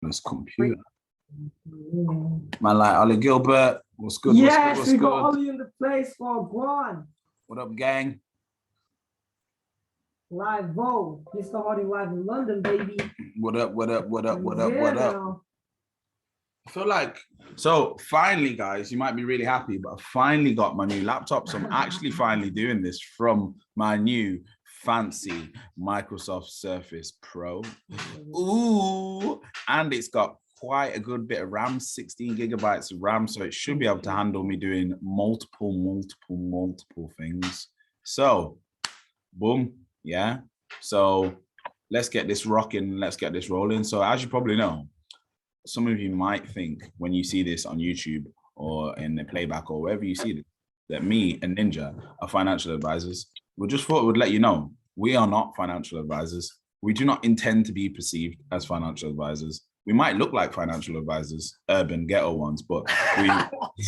this computer. Man, like Ollie Gilbert, what's good? Yes, what's we good? got Ollie in the place for Guan. What up, gang? Live Vo, Mr. Harding live in London, baby. What up? What up? What up? What up? Yeah, What up? now. I feel like, so finally, guys, you might be really happy, but I finally got my new laptop. So I'm actually finally doing this from my new fancy Microsoft Surface Pro. Ooh, and it's got quite a good bit of RAM, 16 gigabytes of RAM. So it should be able to handle me doing multiple things. So, boom, yeah. So let's get this rocking. Let's get this rolling. So as you probably know, some of you might think when you see this on YouTube or in the playback or wherever you see this, that me and Ninja are financial advisors. We just thought we'd let you know, we are not financial advisors. We do not intend to be perceived as financial advisors. We might look like financial advisors, urban ghetto ones, but we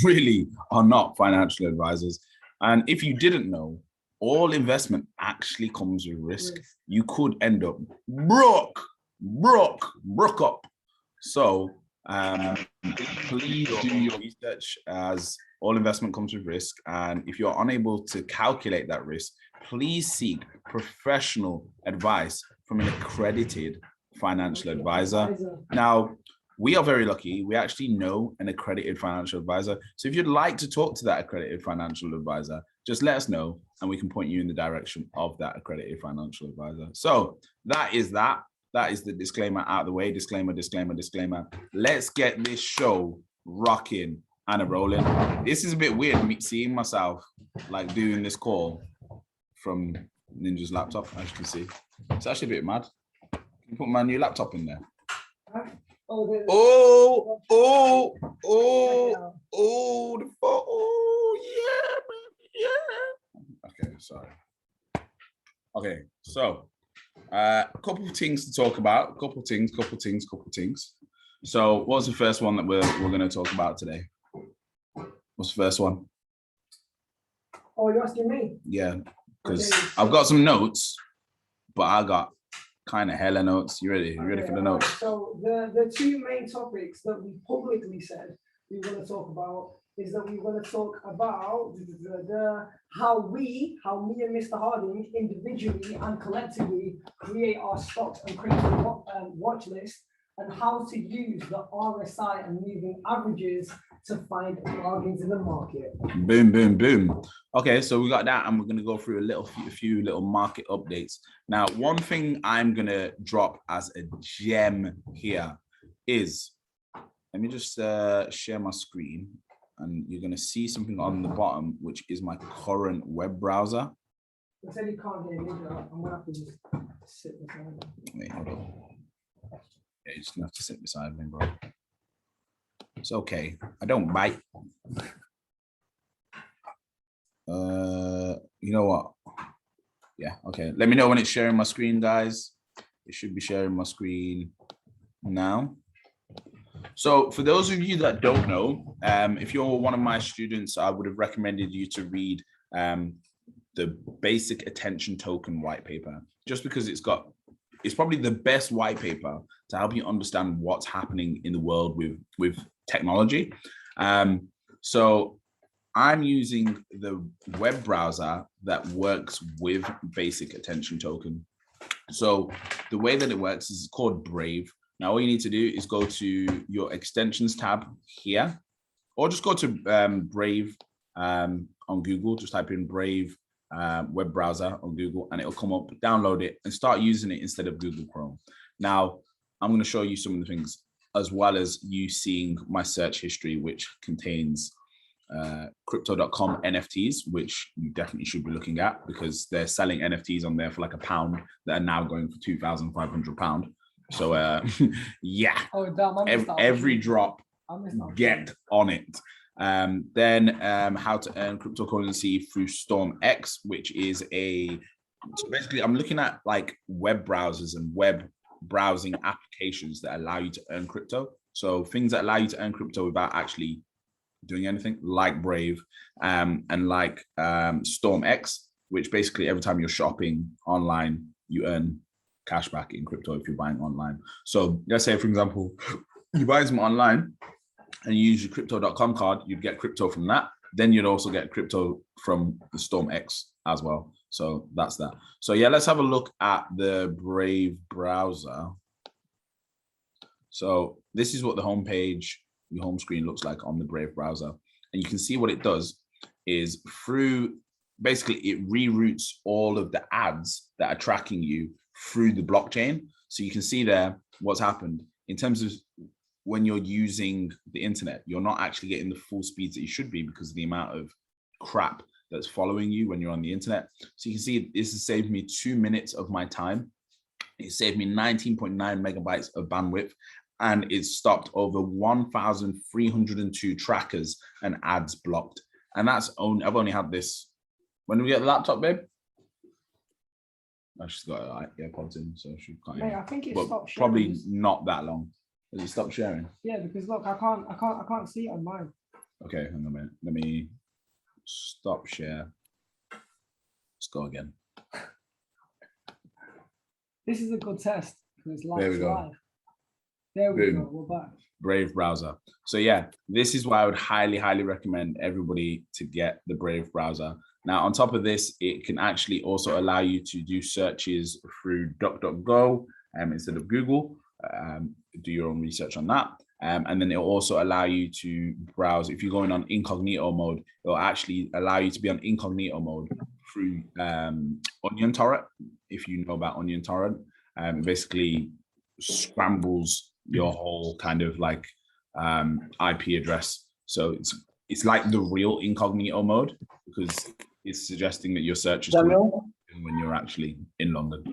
really are not financial advisors. And if you didn't know, all investment actually comes with risk. You could end up broke up. So please do your research, as all investment comes with risk. And if you're unable to calculate that risk, please seek professional advice from an accredited financial advisor. Now, we are very lucky. We actually know an accredited financial advisor. So if you'd like to talk to that accredited financial advisor, just let us know and we can point you in the direction of that accredited financial advisor. So that is that. That is the disclaimer out of the way. Disclaimer. Let's get this show rocking and rolling. This is a bit weird, me seeing myself like doing this call from Ninja's laptop, as you can see. It's actually a bit mad. Can you put my new laptop in there? Oh, yeah. Okay, sorry. Okay, so a couple of things to talk about. Couple things. So what's the first one that we're going to talk about today? What's the first one? Oh, you're asking me? Yeah, because I've got some notes, but I got kind of hella notes. You ready? You ready for the notes? So the two main topics that we publicly said we were going to talk about is that we want to talk about how me and Mr. Harding individually and collectively create our stocks and crypto watch list, and how to use the RSI and moving averages to find bargains in the market. Boom. Okay, so we got that, and we're going to go through a few little market updates. Now, one thing I'm going to drop as a gem here is, let me just share my screen. And you're going to see something on the bottom, which is my current web browser. I said you can't hear me. I'm going to have to just sit beside me. Wait, hold on. Yeah, you just have to sit beside me, bro. It's okay. I don't bite. You know what? Yeah, okay. Let me know when it's sharing my screen, guys. It should be sharing my screen now. So for those of you that don't know, if you're one of my students, I would have recommended you to read the basic attention token white paper, just because it's probably the best white paper to help you understand what's happening in the world with technology. So I'm using the web browser that works with basic attention token. So the way that it works is called Brave. Now, all you need to do is go to your extensions tab here, or just go to Brave on Google. Just type in Brave web browser on Google, and it'll come up. Download it and start using it instead of Google Chrome. Now, I'm going to show you some of the things, as well as you seeing my search history, which contains Crypto.com NFTs, which you definitely should be looking at, because they're selling NFTs on there for like £1 that are now going for £2,500. So yeah, every drop, get on it. Then how to earn cryptocurrency through Storm X, which is so basically I'm looking at like web browsers and web browsing applications that allow you to earn crypto. So things that allow you to earn crypto without actually doing anything, like Brave and like Storm X, which basically every time you're shopping online, you earn cash back in crypto if you're buying online. So let's say, for example, you buy them online and you use your crypto.com card, you'd get crypto from that. Then you'd also get crypto from the Storm X as well. So that's that. So yeah, let's have a look at the Brave browser. So this is what the homepage, your home screen looks like on the Brave browser. And you can see what it does is through, basically it reroutes all of the ads that are tracking you through the blockchain. So you can see there what's happened in terms of when you're using the internet, you're not actually getting the full speeds that you should be because of the amount of crap that's following you when you're on the internet. So you can see this has saved me 2 minutes of my time. It saved me 19.9 megabytes of bandwidth, and it stopped over 1,302 trackers and ads blocked. And that's only, I've only had this, when do we get the laptop, babe? I just got AirPods in, so she can't hear. I think it stopped sharing. Probably not that long. Has it stopped sharing? Yeah, because look, I can't see it on mine. Okay, hang on a minute. Let me stop share. Let's go again. This is a good test because it's live. There we go. Live. There we go. We're back. Brave browser. So yeah, this is why I would highly, highly recommend everybody to get the Brave browser. Now, on top of this, it can actually also allow you to do searches through DuckDuckGo instead of Google. Do your own research on that. And then it'll also allow you to browse. If you're going on incognito mode, it'll actually allow you to be on incognito mode through Onion Torrent. If you know about Onion Torrent, basically scrambles your whole kind of like IP address. So it's like the real incognito mode because it's suggesting that your search is when you're actually in London.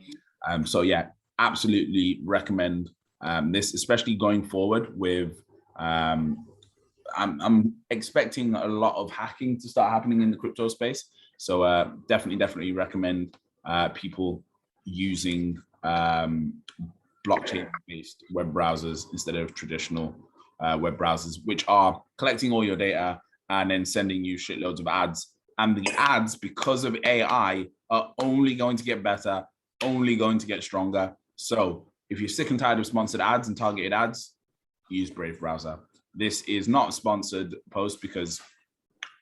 So yeah, absolutely recommend this, especially going forward with I'm expecting a lot of hacking to start happening in the crypto space. So definitely recommend people using blockchain-based web browsers instead of traditional web browsers, which are collecting all your data and then sending you shitloads of ads. And the ads, because of AI, are only going to get better, only going to get stronger. So if you're sick and tired of sponsored ads and targeted ads, use Brave browser. This is not a sponsored post because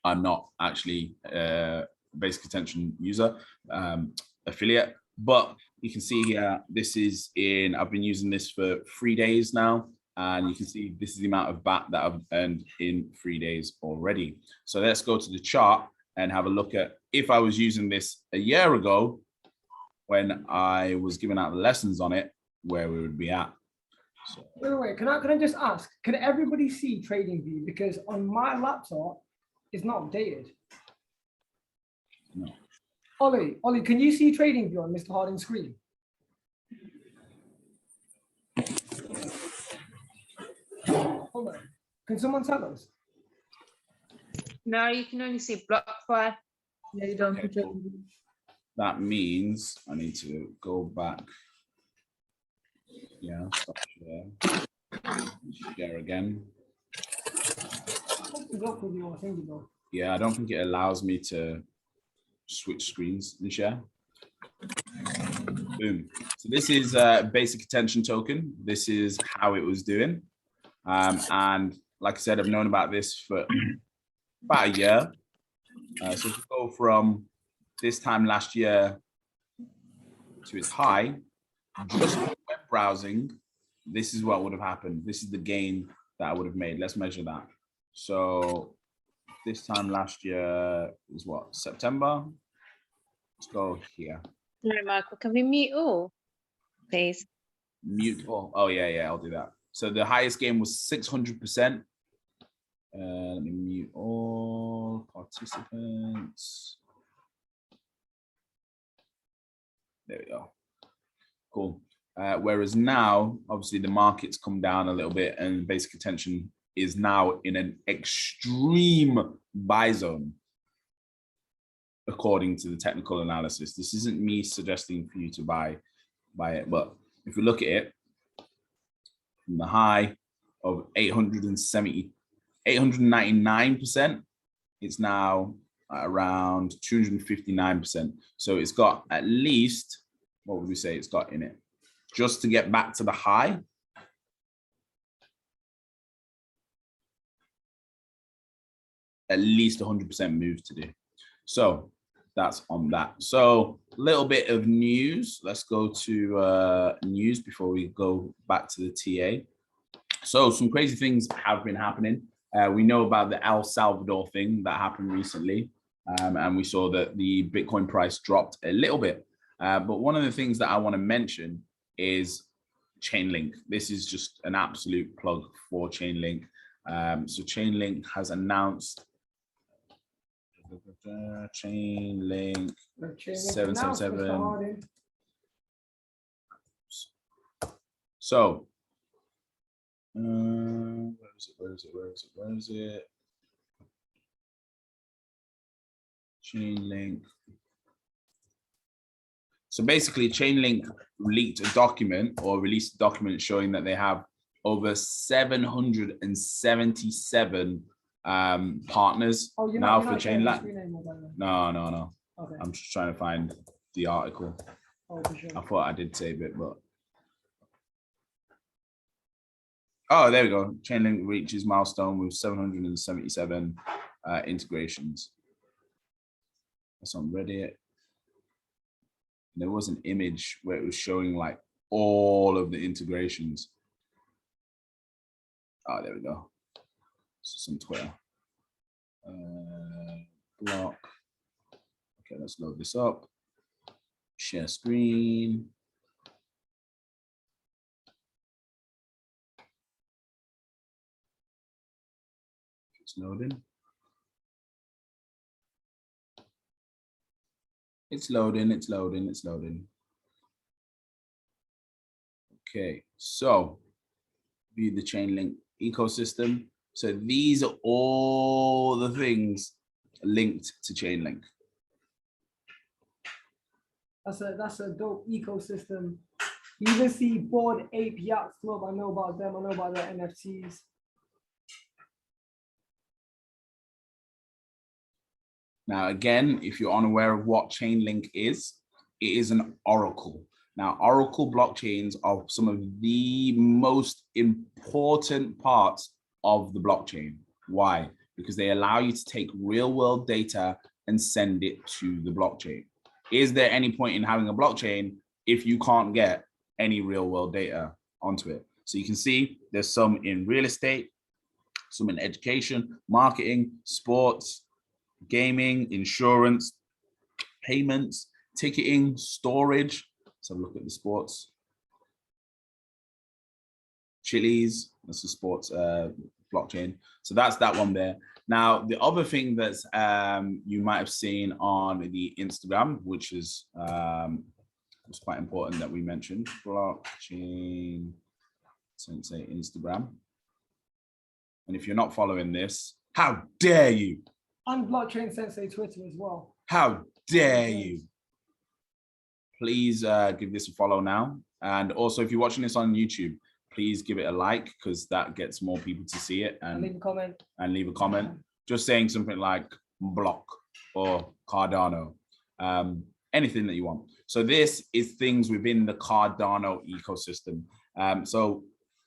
I'm not actually a basic attention user affiliate, but you can see here, this is in, I've been using this for 3 days now. And you can see this is the amount of BAT that I've earned in 3 days already. So let's go to the chart and have a look at if I was using this a year ago when I was giving out the lessons on it, where we would be at. So, wait, can I just ask, can everybody see TradingView? Because on my laptop, it's not updated. No. Ollie, can you see TradingView on Mr. Harding's screen? Hold on. Can someone tell us? No, you can only see BlockFi. Yeah, you don't. Okay, cool. That means I need to go back. Yeah, stop share. Share again. Yeah, I don't think it allows me to switch screens and share. Boom. So this is a basic attention token. This is how it was doing. And like I said, I've known about this for about a year. So if you go from this time last year to its high, just web browsing, this is what would have happened. This is the gain that I would have made. Let's measure that. So this time last year is what, September? Let's go here. No, Michael, can we mute all, please? Mute all. Oh, yeah, I'll do that. So the highest gain was 600%. Let me mute all participants. There we go. Cool. Whereas now, obviously, the market's come down a little bit and basic attention is now in an extreme buy zone, according to the technical analysis. This isn't me suggesting for you to buy it, but if we look at it, from the high of 899%, it's now around 259%. So it's got at least, what would we say it's got in it? Just to get back to the high, at least 100% moves to do. So that's on that. So a little bit of news. Let's go to news before we go back to the TA. So some crazy things have been happening. We know about the El Salvador thing that happened recently. And we saw that the Bitcoin price dropped a little bit. But one of the things that I want to mention is Chainlink. This is just an absolute plug for Chainlink. So Chainlink has announced Chainlink 777. So where is it? Chainlink. So basically, Chainlink leaked a document or released a document showing that they have over 777 partners now for Chainlink. No. Okay. I'm just trying to find the article. Oh, for sure. I thought I did save it, but oh, there we go. Chainlink reaches milestone with 777 integrations. That's on Reddit. There was an image where it was showing like all of the integrations. Oh, there we go. It's on Twitter. Block. Okay, let's load this up. Share screen. It's loading. It's loading. Okay, so view the Chainlink ecosystem. So these are all the things linked to Chainlink. That's a dope ecosystem. You even see Bored Ape Yacht Club. I know about them. I know about their NFTs. Now, again, if you're unaware of what Chainlink is, it is an oracle. Now, oracle blockchains are some of the most important parts of the blockchain. Why? Because they allow you to take real world data and send it to the blockchain. Is there any point in having a blockchain if you can't get any real world data onto it? So you can see there's some in real estate, some in education, marketing, sports, gaming, insurance, payments, ticketing, storage. Let's have a look at the sports. Chili's, that's the sports blockchain. So that's that one there. Now, the other thing that's you might have seen on the Instagram, which is was quite important that we mentioned, blockchain Sensei Instagram. And if you're not following this, how dare you? On Blockchain Sensei Twitter as well. How dare you? Please give this a follow now. And also, if you're watching this on YouTube, please give it a like because that gets more people to see it. And leave a comment. And leave a comment. Just saying something like block or Cardano, anything that you want. So this is things within the Cardano ecosystem. So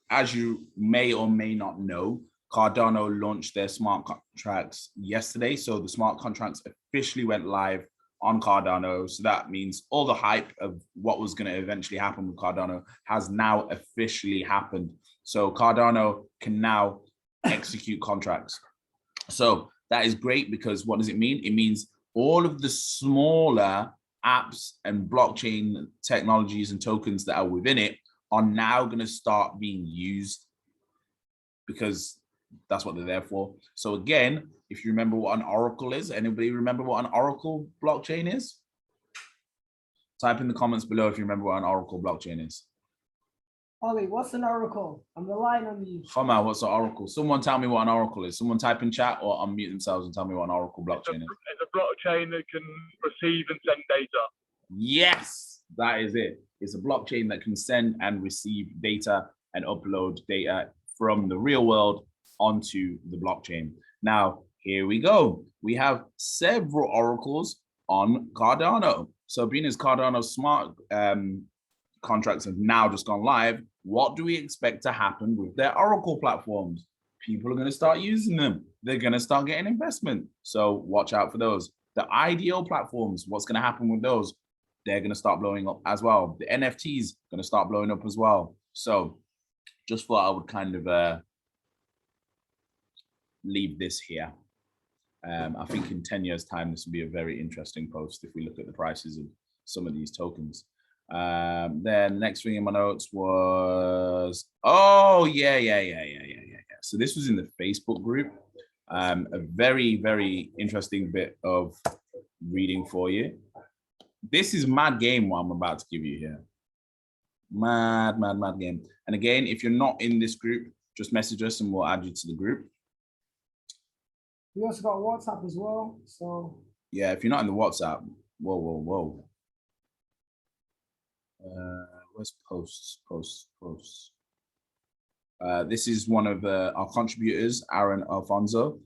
as you may or may not know, Cardano launched their smart contracts yesterday. So the smart contracts officially went live on Cardano. So that means all the hype of what was going to eventually happen with Cardano has now officially happened. So Cardano can now execute contracts. So that is great because what does it mean? It means all of the smaller apps and blockchain technologies and tokens that are within it are now going to start being used because that's what they're there for. So again, if you remember what an oracle is, anybody remember what an oracle blockchain is? Type in the comments below if you remember what an oracle blockchain is. Ollie, what's an oracle? I'm relying on you. Come on, what's an oracle? Someone tell me what an oracle is. Someone type in chat or unmute themselves and tell me what an oracle blockchain is. It's a blockchain that can receive and send data. Yes, that is it. It's a blockchain that can send and receive data and upload data from the real world onto the blockchain. Now, here we go. We have several oracles on Cardano. So being as Cardano smart contracts have now just gone live, what do we expect to happen with their oracle platforms? people are going to start using them. They're going to start getting investment. So watch out for those. The IDO platforms, what's going to happen with those? They're going to start blowing up as well. The NFTs going to start blowing up as well. So just thought I would kind of leave this here. I think in 10 years' time, this will be a very interesting post if we look at the prices of some of these tokens. Then the next thing in my notes was, oh, yeah. So this was in the Facebook group. A very, very interesting bit of reading for you. This is mad game what I'm about to give you here. Mad game. And again, if you're not in this group, just message us and we'll add you to the group. We also got WhatsApp as well. So yeah, if you're not in the WhatsApp, whoa. Where's posts? This is one of our contributors, Aaron Alfonso.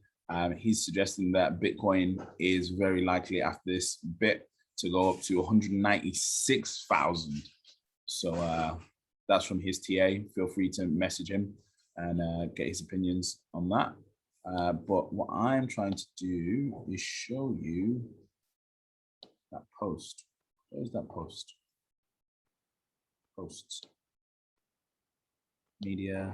He's suggesting that Bitcoin is very likely after this bit to go up to 196,000. So that's from his TA. Feel free to message him and get his opinions on that. But what I'm trying to do is show you that post. Where's that post? Posts. Media.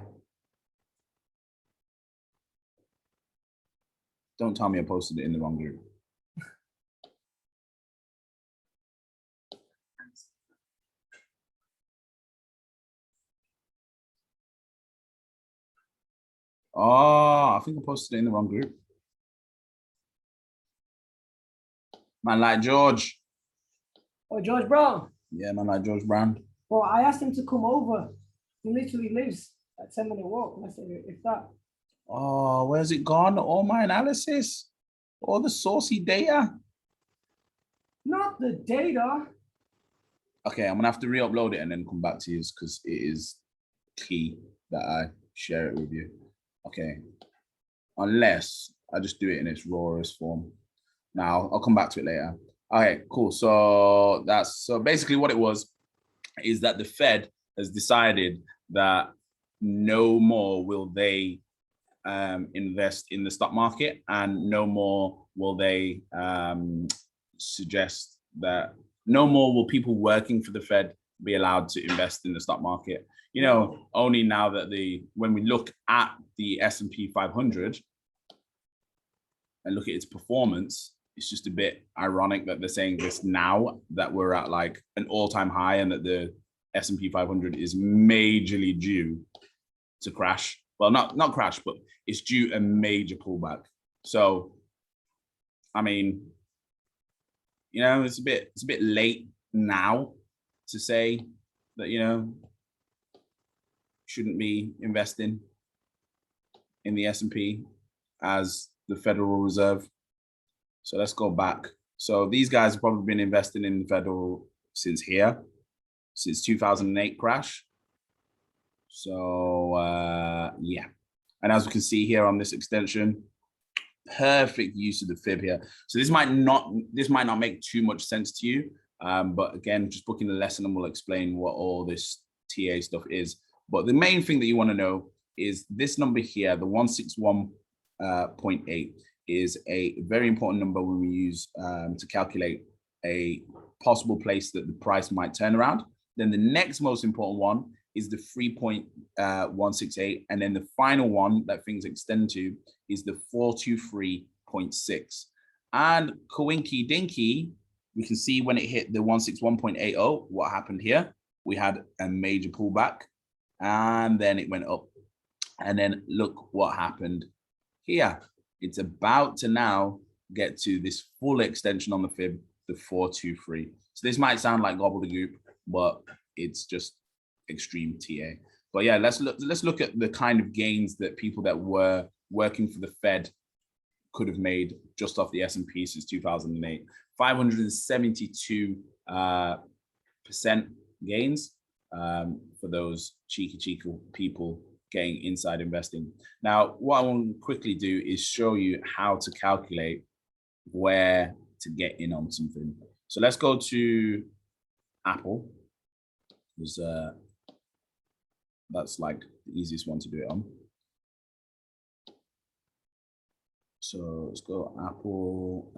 Don't tell me I posted it in the wrong group. Oh, I think I posted it in the wrong group. Man like George. Oh, George Brown. Yeah, man like George Brown. Well, I asked him to come over. He literally lives a 10-minute walk. I said, if that. Oh, where's it gone? All my analysis, all the saucy data. Not the data. Okay, I'm gonna have to re-upload it and then come back to you because it is key that I share it with you. Okay, unless I just do it in its rawest form. Now I'll come back to it later. Okay, cool. So that's basically what it was is that the Fed has decided that no more will they invest in the stock market, and no more will they suggest that no more will people working for the Fed be allowed to invest in the stock market. You know, only now that when we look at the S&P 500 and look at its performance, it's just a bit ironic that they're saying this now that we're at like an all-time high and that the S&P 500 is majorly due to crash. Well, not crash, but it's due a major pullback. So, I mean, you know, it's a bit late now to say that, you know, shouldn't be investing in the S&P as the Federal Reserve. So let's go back. So these guys have probably been investing in the Federal since 2008 crash. So yeah, and as we can see here on this extension, perfect use of the fib here. So this might not make too much sense to you, but again, just booking the lesson and we'll explain what all this TA stuff is. But the main thing that you want to know is this number here, the 161.8, is a very important number when we use to calculate a possible place that the price might turn around. Then the next most important one is the 3.168, and then the final one that things extend to is the 423.6. And coinky dinky, we can see when it hit the 161.80, what happened here? We had a major pullback, and then it went up. And then look what happened here. It's about to now get to this full extension on the fib, the 423. So this might sound like gobbledygook, but it's just extreme TA. But yeah, let's look at the kind of gains that people that were working for the Fed could have made just off the S&P since 2008. 572% gains for those cheeky people getting inside investing. Now, what I want to quickly do is show you how to calculate where to get in on something. So let's go to Apple, because that's like the easiest one to do it on. So let's go Apple.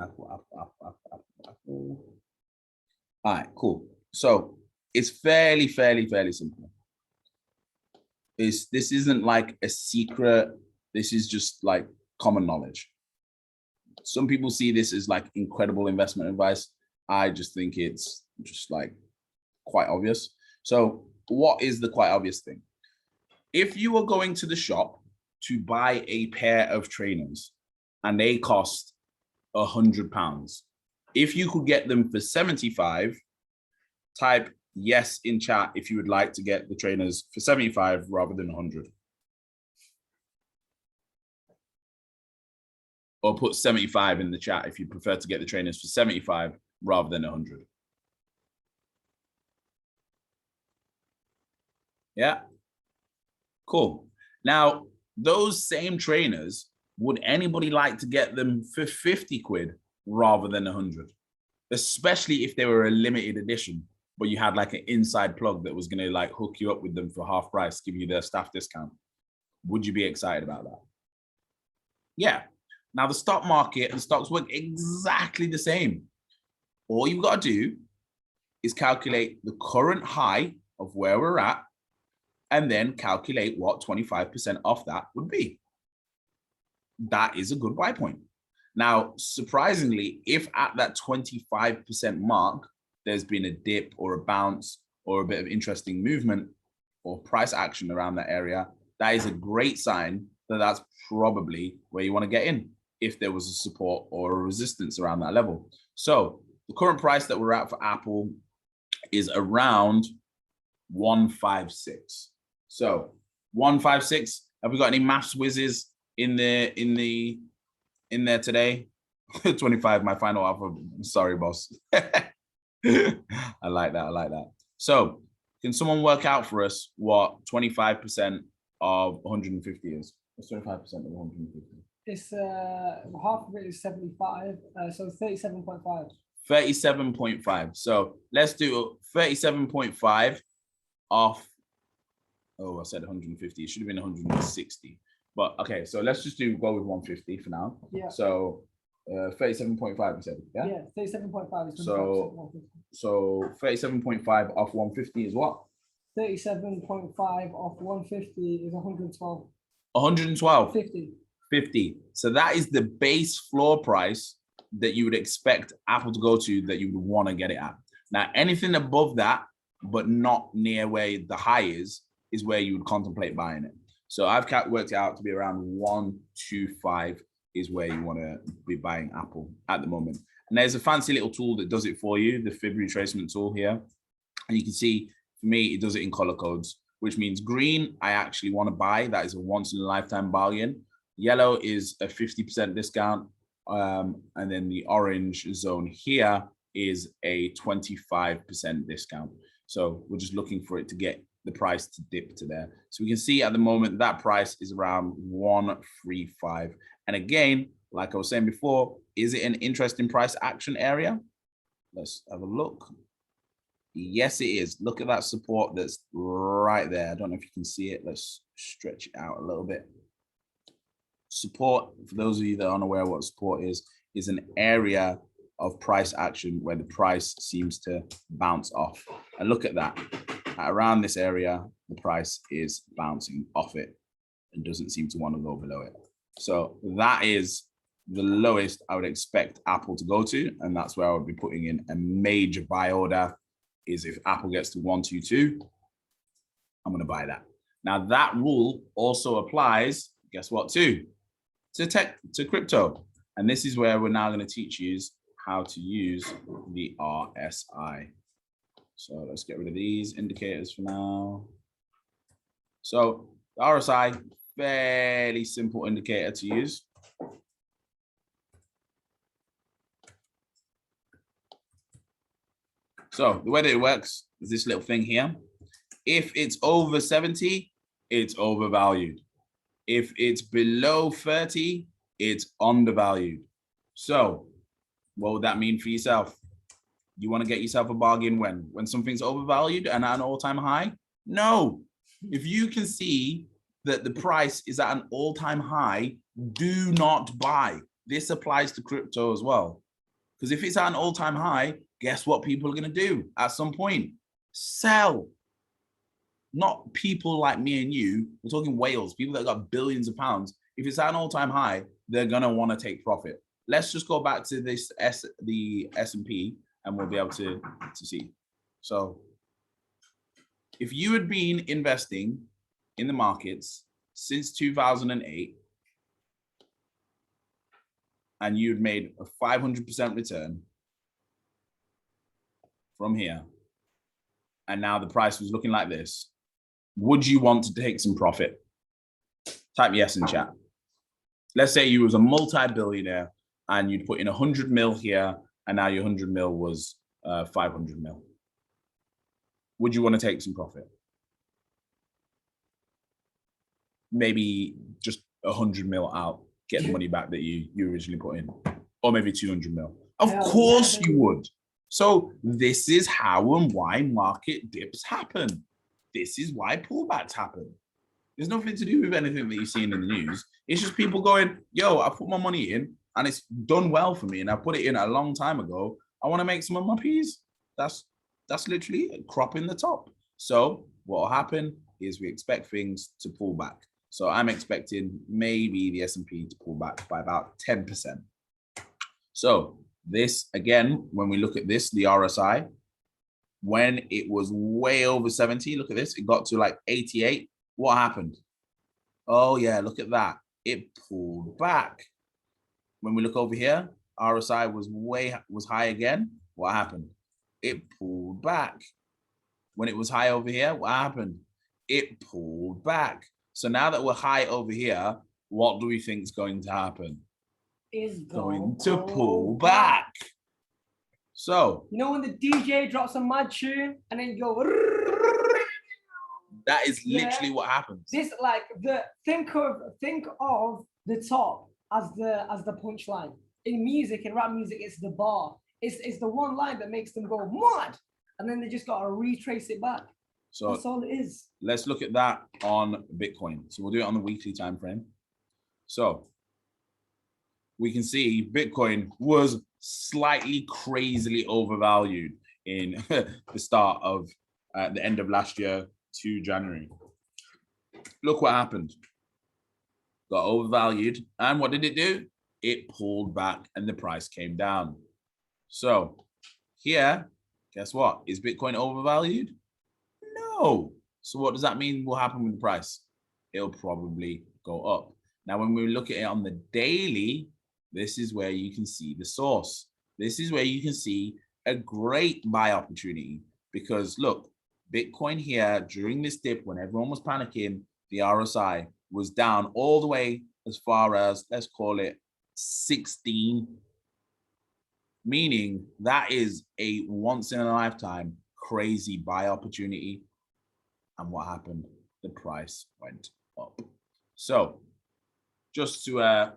All right, cool. So it's fairly simple. This isn't like a secret. This is just like common knowledge. Some people see this as like incredible investment advice. I just think it's just like quite obvious. So what is the quite obvious thing? If you were going to the shop to buy a pair of trainers and they cost £100, if you could get them for 75, type yes in chat if you would like to get the trainers for 75 rather than 100. Or put 75 in the chat if you prefer to get the trainers for 75 rather than 100. Yeah, cool. Now, those same trainers, would anybody like to get them for 50 quid rather than 100? Especially if they were a limited edition, but you had like an inside plug that was going to like hook you up with them for half price, give you their staff discount. Would you be excited about that? Yeah. Now the stock market and stocks work exactly the same. All you've got to do is calculate the current high of where we're at and then calculate what 25% off that would be. That is a good buy point. Now, surprisingly, if at that 25% mark, there's been a dip or a bounce or a bit of interesting movement or price action around that area, that is a great sign that that's probably where you want to get in if there was a support or a resistance around that level. So the current price that we're at for Apple is around 156. So 156, have we got any maths whizzes in there today? 25, my final offer. Sorry, boss. I like that. So can someone work out for us what 25% of 150 is? What's 25% of 150? It's half of it is 75, so 37.5. 37.5. So let's do 37.5 off. Oh, I said 150. It should have been 160. But okay, so let's just go with 150 for now. Yeah. So 37.5, you said, yeah? Yeah, 37.5 is so 37.5 off 150 is what? 37.5 off 150 is 112. 112. 50. 50. So that is the base floor price that you would expect Apple to go to that you would want to get it at. Now, anything above that, but not near where the high is where you would contemplate buying it. So I've worked it out to be around 125 is where you want to be buying Apple at the moment. And there's a fancy little tool that does it for you, the fib retracement tool here. And you can see, for me, it does it in color codes, which means green, I actually want to buy. That is a once in a lifetime bargain. Yellow is a 50% discount. And then the orange zone here is a 25% discount. So we're just looking for it to get the price to dip to there. So we can see at the moment that price is around 135. And again, like I was saying before, is it an interesting price action area? Let's have a look. Yes, it is. Look at that support that's right there. I don't know if you can see it. Let's stretch it out a little bit. Support, for those of you that aren't aware what support is an area of price action where the price seems to bounce off. And look at that. Around this area, the price is bouncing off it and doesn't seem to want to go below it. So that is the lowest I would expect Apple to go to. And that's where I would be putting in a major buy order, is if Apple gets to 122, I'm going to buy that. Now that rule also applies, guess what, to crypto. And this is where we're now going to teach you how to use the RSI. So let's get rid of these indicators for now. So the RSI, fairly simple indicator to use. So the way that it works is this little thing here. If it's over 70, it's overvalued. If it's below 30, it's undervalued. So what would that mean for yourself? You want to get yourself a bargain when something's overvalued and at an all-time high? No. If you can see that the price is at an all-time high, do not buy. this applies to crypto as well. Because if it's at an all-time high, guess what people are going to do at some point? Sell. Not people like me and you. We're talking whales, people that got billions of pounds. If it's at an all-time high, they're going to want to take profit. Let's just go back to the S&P, and we'll be able to see. So if you had been investing in the markets since 2008, and you'd made a 500% return from here, and now the price was looking like this, would you want to take some profit? Type yes in chat. Let's say you was a multi-billionaire and you'd put in 100 mil here, and now your 100 mil was 500 mil. Would you want to take some profit? Maybe just 100 mil out, get the money back that you originally put in, or maybe 200 mil. Of course you would. So this is how and why market dips happen. This is why pullbacks happen. There's nothing to do with anything that you're seeing in the news. It's just people going, yo, I put my money in and it's done well for me, and I put it in a long time ago. I want to make some of my peas. That's literally a crop in the top. So what will happen is we expect things to pull back. So I'm expecting maybe the S&P to pull back by about 10%. So this, again, when we look at this, the RSI, when it was way over 70, look at this, it got to like 88. What happened? Oh yeah, look at that. It pulled back. When we look over here, RSI was high again. What happened? It pulled back. When it was high over here, what happened? It pulled back. So now that we're high over here, what do we think is going to happen? Is going to pull back. So you know when the DJ drops a mad tune and then you go, that is literally what happens. This like think of the top as the punchline. In music, in rap music, it's the bar. It's the one line that makes them go mad, and then they just gotta retrace it back. So that's all it is. Let's look at that on Bitcoin. So we'll do it on the weekly time frame. So we can see Bitcoin was slightly crazily overvalued in the start of the end of last year to January. Look what happened. Got overvalued, and what did it do? It pulled back and the price came down. So here, guess what? Is Bitcoin overvalued? No. So what does that mean will happen with the price? It'll probably go up. Now, when we look at it on the daily, this is where you can see the source. This is where you can see a great buy opportunity, because look, Bitcoin here during this dip when everyone was panicking, the RSI was down all the way as far as, let's call it 16, meaning that is a once in a lifetime crazy buy opportunity. And what happened? The price went up. So just to,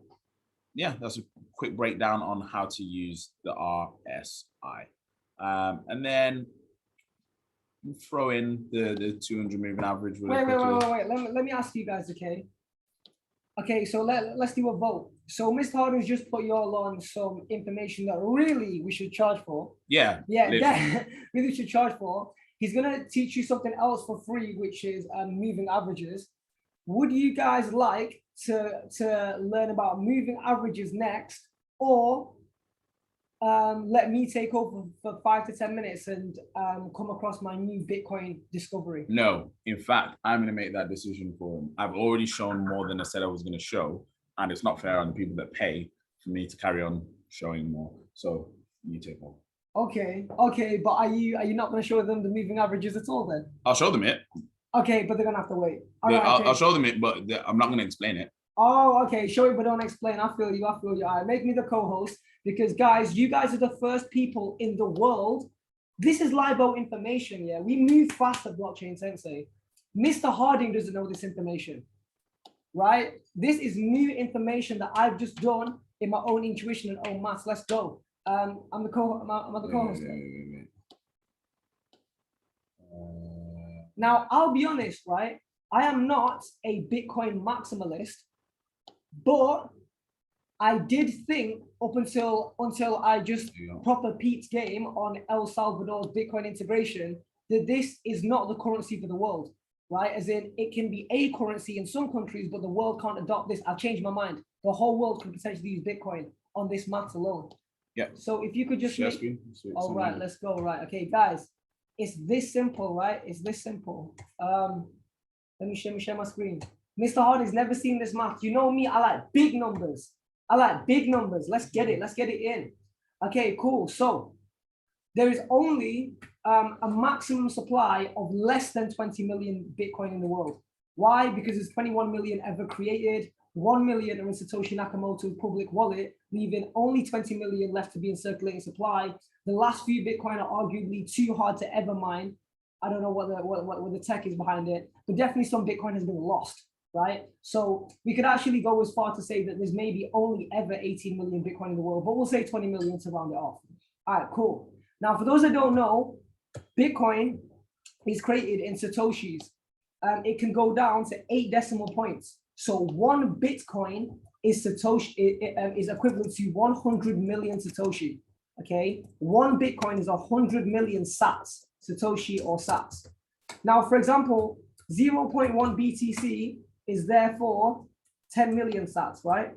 yeah, that's a quick breakdown on how to use the RSI. And then throw in the 200 moving average. Wait. Let me ask you guys, okay? Okay, so let's do a vote. So Mr. Harding's just put you all on some information that really we should charge for. Yeah. Yeah, really should charge for. He's gonna teach you something else for free, which is moving averages. Would you guys like to learn about moving averages next, or let me take over for 5 to 10 minutes and come across my new Bitcoin discovery? No, in fact, I'm going to make that decision for him. I've already shown more than I said I was going to show, and it's not fair on the people that pay for me to carry on showing more. So you take over. Okay, but are you not going to show them the moving averages at all then? I'll show them it. Okay, but they're going to have to wait. I'll show them it, but I'm not going to explain it. Oh, okay. Show it, but don't explain. I feel you. All right, make me the co-host, because guys, you guys are the first people in the world. This is live information. Yeah, we move fast at Blockchain Sensei. Mr. Harding doesn't know this information, right? This is new information that I've just done in my own intuition and own maths. Let's go. I'm the co-host. Now, I'll be honest, right? I am not a Bitcoin maximalist, but I did think up until I just Yeah. proper Pete's game on El Salvador's Bitcoin integration that this is not the currency for the world, right? As in, it can be a currency in some countries, but the world can't adopt this. I've changed my mind. The whole world could potentially use Bitcoin on this math alone. Yeah. So if you could just Share make, screen. all right, let's go. Right, okay, guys, it's this simple, right? It's this simple. Let me share my screen. Mr. Harding's never seen this math. You know me, I like big numbers. I like big numbers. Let's get it. Let's get it in. Okay, cool. So there is only a maximum supply of less than 20 million Bitcoin in the world. Why? Because there's 21 million ever created. 1 million are in Satoshi Nakamoto's public wallet, leaving only 20 million left to be in circulating supply. The last few Bitcoin are arguably too hard to ever mine. I don't know what the tech is behind it, but definitely some Bitcoin has been lost, right? So we could actually go as far to say that there's maybe only ever 18 million Bitcoin in the world, but we'll say 20 million to round it off. All right, cool. Now, for those that don't know, Bitcoin is created in Satoshis. It can go down to 8 decimal points. So 1 Bitcoin is is equivalent to 100 million Satoshi. Okay, 1 Bitcoin is 100 million SATS, Satoshi or SATS. Now, for example, 0.1 BTC is therefore 10 million SATS, right?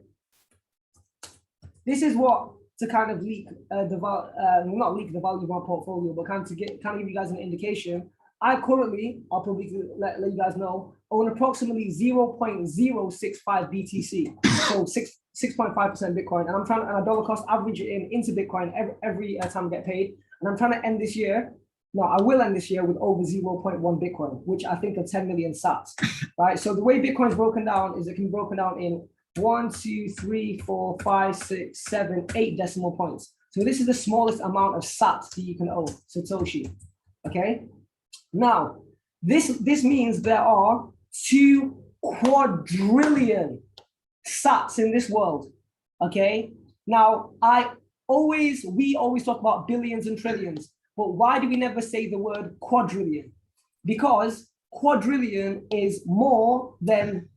This is what to kind of leak not leak the value of my portfolio, but kind of give you guys an indication. I currently, I'll probably let you guys know, own approximately 0.065 BTC, so 6.5% Bitcoin, and I'm trying, and I dollar cost average it into Bitcoin every time I get paid, and I'm trying to end this year. No, I will end this year with over 0.1 Bitcoin, which I think are 10 million sats, right? So the way Bitcoin is broken down is it can be broken down in 1, 2, 3, 4, 5, 6, 7, 8 decimal points. So this is the smallest amount of sats that you can own, Satoshi, okay? Now, this means there are 2 quadrillion sats in this world, okay? Now, we always talk about billions and trillions, but why do we never say the word quadrillion? Because quadrillion is more than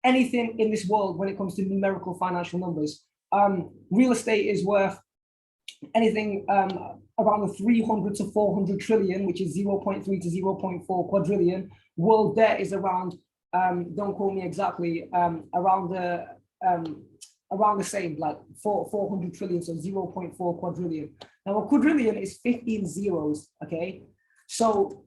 anything in this world when it comes to numerical financial numbers. Real estate is worth anything around the 300 to 400 trillion, which is 0.3 to 0.4 quadrillion. World debt is around, don't quote me exactly, around the same, like 400 trillion, so 0.4 quadrillion. Now a quadrillion is 15 zeros, okay? So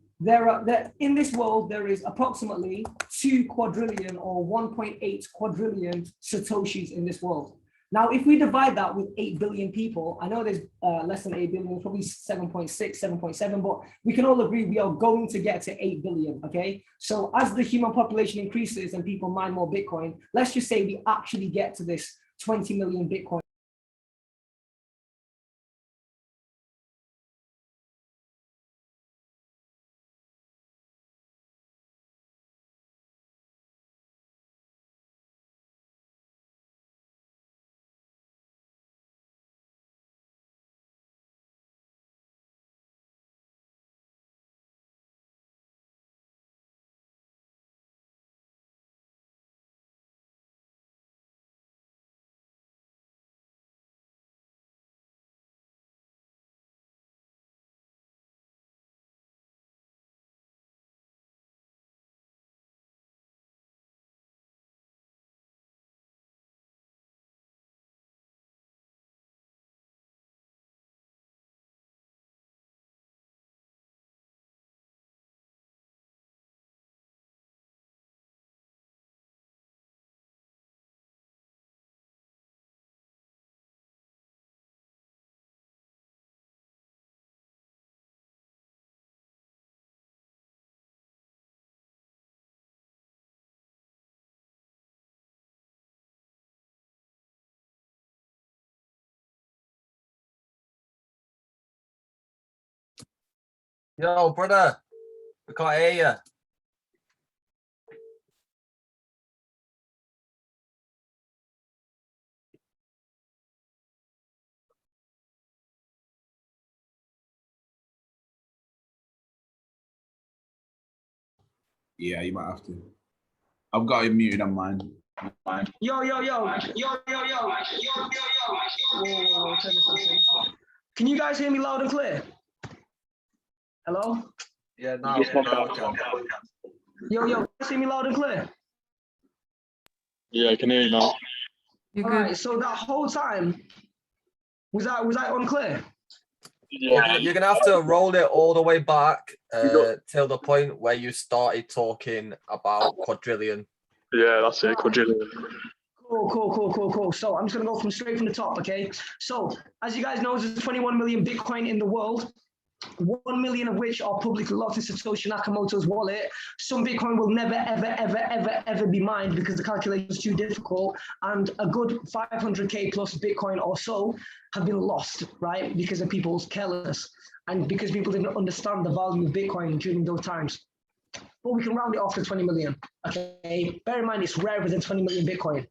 in this world, there is approximately 2 quadrillion or 1.8 quadrillion Satoshis in this world. Now, if we divide that with 8 billion people, I know there's less than 8 billion, probably 7.6, 7.7, but we can all agree we are going to get to 8 billion, okay? So as the human population increases and people mine more Bitcoin, let's just say we actually get to this 20 million Bitcoin. Yo, brother, we can't hear you. Yeah, you might have to. I've got it muted on mine. Yo. Whoa, turn this on. Can you guys hear me loud and clear? Hello? Yeah, now we can. Yo, see me loud and clear? Yeah, I can hear you now. All right, so that whole time, was I unclear? Yeah. You're gonna have to roll it all the way back till the point where you started talking about quadrillion. Yeah, that's it, quadrillion. Cool. So I'm just gonna go straight from the top, okay? So as you guys know, there's 21 million Bitcoin in the world. 1 million of which are publicly locked in Satoshi Nakamoto's wallet. Some Bitcoin will never, ever be mined because the calculation is too difficult. And a good 500K plus Bitcoin or so have been lost, right? Because of people's carelessness and because people didn't understand the value of Bitcoin during those times. But we can round it off to 20 million, okay? Bear in mind, it's rarer than 20 million Bitcoin.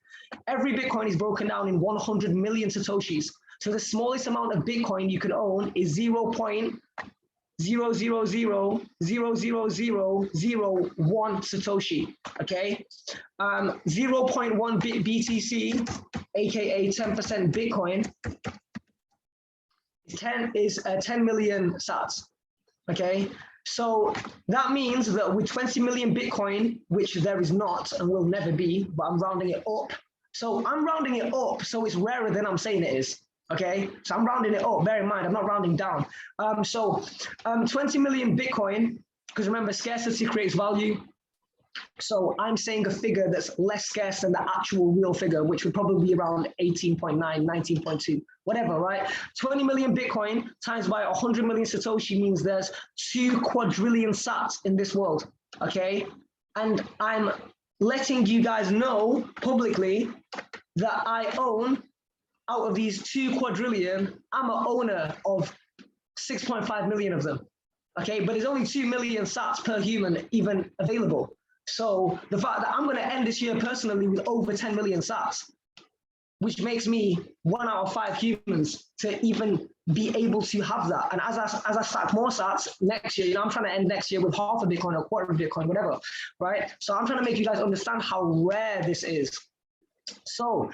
Every Bitcoin is broken down in 100 million Satoshis. So the smallest amount of Bitcoin you can own is 0.000000001 Satoshi, okay? 0.1 BTC, aka 10% Bitcoin, is 10 million SATS, okay? So that means that with 20 million Bitcoin, which there is not and will never be, but I'm rounding it up. So I'm rounding it up, so it's rarer than I'm saying it is. Okay, so I'm rounding it up. Bear in mind, I'm not rounding down. 20 million Bitcoin, because remember, scarcity creates value. So I'm saying a figure that's less scarce than the actual real figure, which would probably be around 18.9, 19.2, whatever, right? 20 million Bitcoin times by 100 million Satoshi means there's 2 quadrillion sats in this world, okay? And I'm letting you guys know publicly that I own, out of these 2 quadrillion, I'm an owner of 6.5 million of them, okay? But there's only 2 million sats per human even available. So the fact that I'm gonna end this year personally with over 10 million sats, which makes me 1 out of 5 humans to even be able to have that. And as I stack more sats next year, you know, I'm trying to end next year with half a Bitcoin or a quarter of Bitcoin, whatever, right? So I'm trying to make you guys understand how rare this is. So,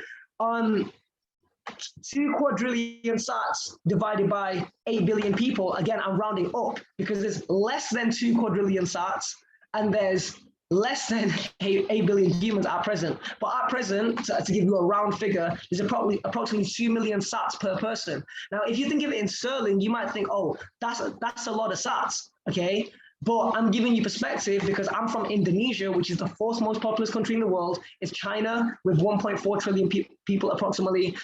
2 quadrillion sats divided by 8 billion people, again, I'm rounding up because there's less than 2 quadrillion sats and there's less than 8 billion humans at present. But at present, to give you a round figure, there's approximately 2 million sats per person. Now, if you think of it in sterling, you might think, oh, that's a lot of sats, okay? But I'm giving you perspective because I'm from Indonesia, which is the 4th most populous country in the world. It's China with 1.4 trillion people approximately,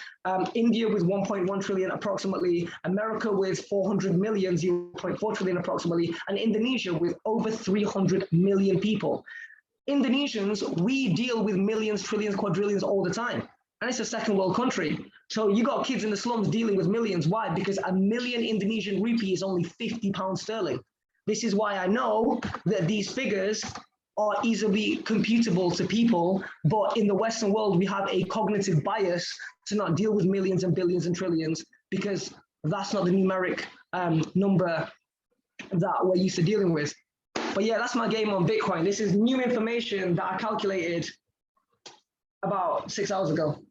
India with 1.1 trillion approximately, America with 400 million, 0.4 trillion approximately, and Indonesia with over 300 million people. Indonesians, we deal with millions, trillions, quadrillions all the time. And it's a 2nd world country. So you got kids in the slums dealing with millions. Why? Because a million Indonesian rupee is only 50 pounds sterling. This is why I know that these figures are easily computable to people, but in the Western world, we have a cognitive bias to not deal with millions and billions and trillions because that's not the numeric number that we're used to dealing with. But yeah, that's my game on Bitcoin. This is new information that I calculated about 6 hours ago.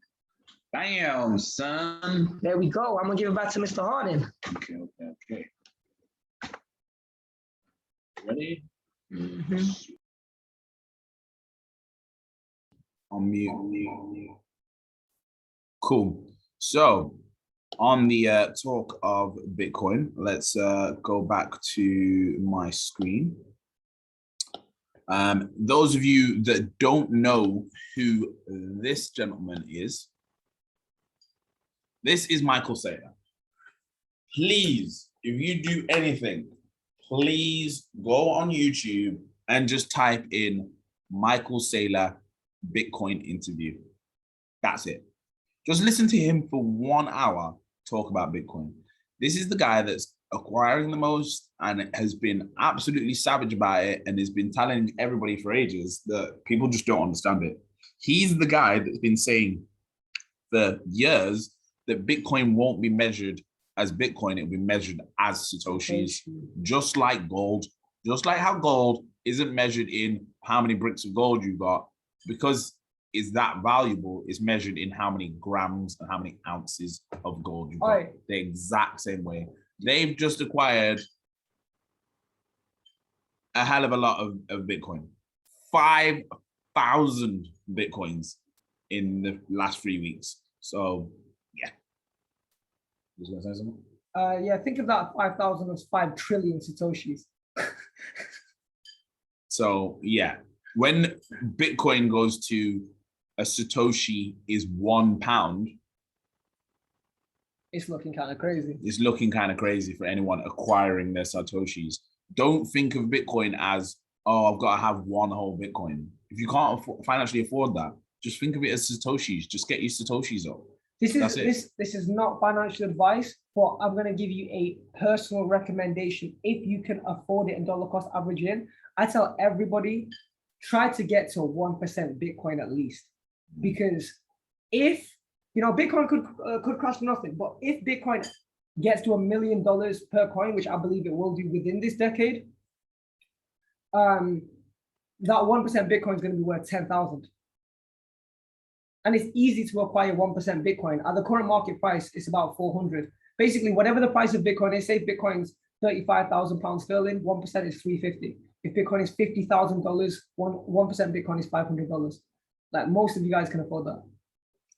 Damn, son. There we go. I'm gonna give it back to Mr. Harding. Okay. Ready? On mute. Cool. So on the talk of Bitcoin, let's go back to my screen. Those of you that don't know who this gentleman is, this is Michael Saylor. Please, if you do anything, please go on YouTube and just type in Michael Saylor Bitcoin interview. That's it. Just listen to him for 1 hour talk about Bitcoin. This is the guy that's acquiring the most and has been absolutely savage about it and has been telling everybody for ages that people just don't understand it. He's the guy that's been saying for years that Bitcoin won't be measured as Bitcoin, it'll be measured as Satoshis, just like gold, just like how gold isn't measured in how many bricks of gold you got, because is that valuable is measured in how many grams and how many ounces of gold you've got. Right. The exact same way. They've just acquired a hell of a lot of Bitcoin. 5,000 Bitcoins in the last 3 weeks. So, yeah. You was gonna say something? Yeah, think of that 5,000 as 5 trillion Satoshis. So, yeah. When Bitcoin goes to a Satoshi is £1, It's looking kind of crazy. it's looking kind of crazy for anyone acquiring their Satoshis. Don't think of Bitcoin as, oh, I've got to have one whole Bitcoin. If you can't financially afford that, just think of it as Satoshis. Just get your Satoshis up. This is not financial advice, but I'm going to give you a personal recommendation. If you can afford it and dollar cost average in, I tell everybody, try to get to 1% Bitcoin at least. Because if, Bitcoin could crash to nothing, but if Bitcoin gets to $1 million per coin, which I believe it will do within this decade, that 1% Bitcoin is going to be worth 10,000. And it's easy to acquire 1% Bitcoin. At the current market price, it's about 400. Basically, whatever the price of Bitcoin is, say Bitcoin's 35,000 pounds sterling, 1% is 350. If Bitcoin is $50,000, 1% Bitcoin is $500. Like most of you guys can afford that.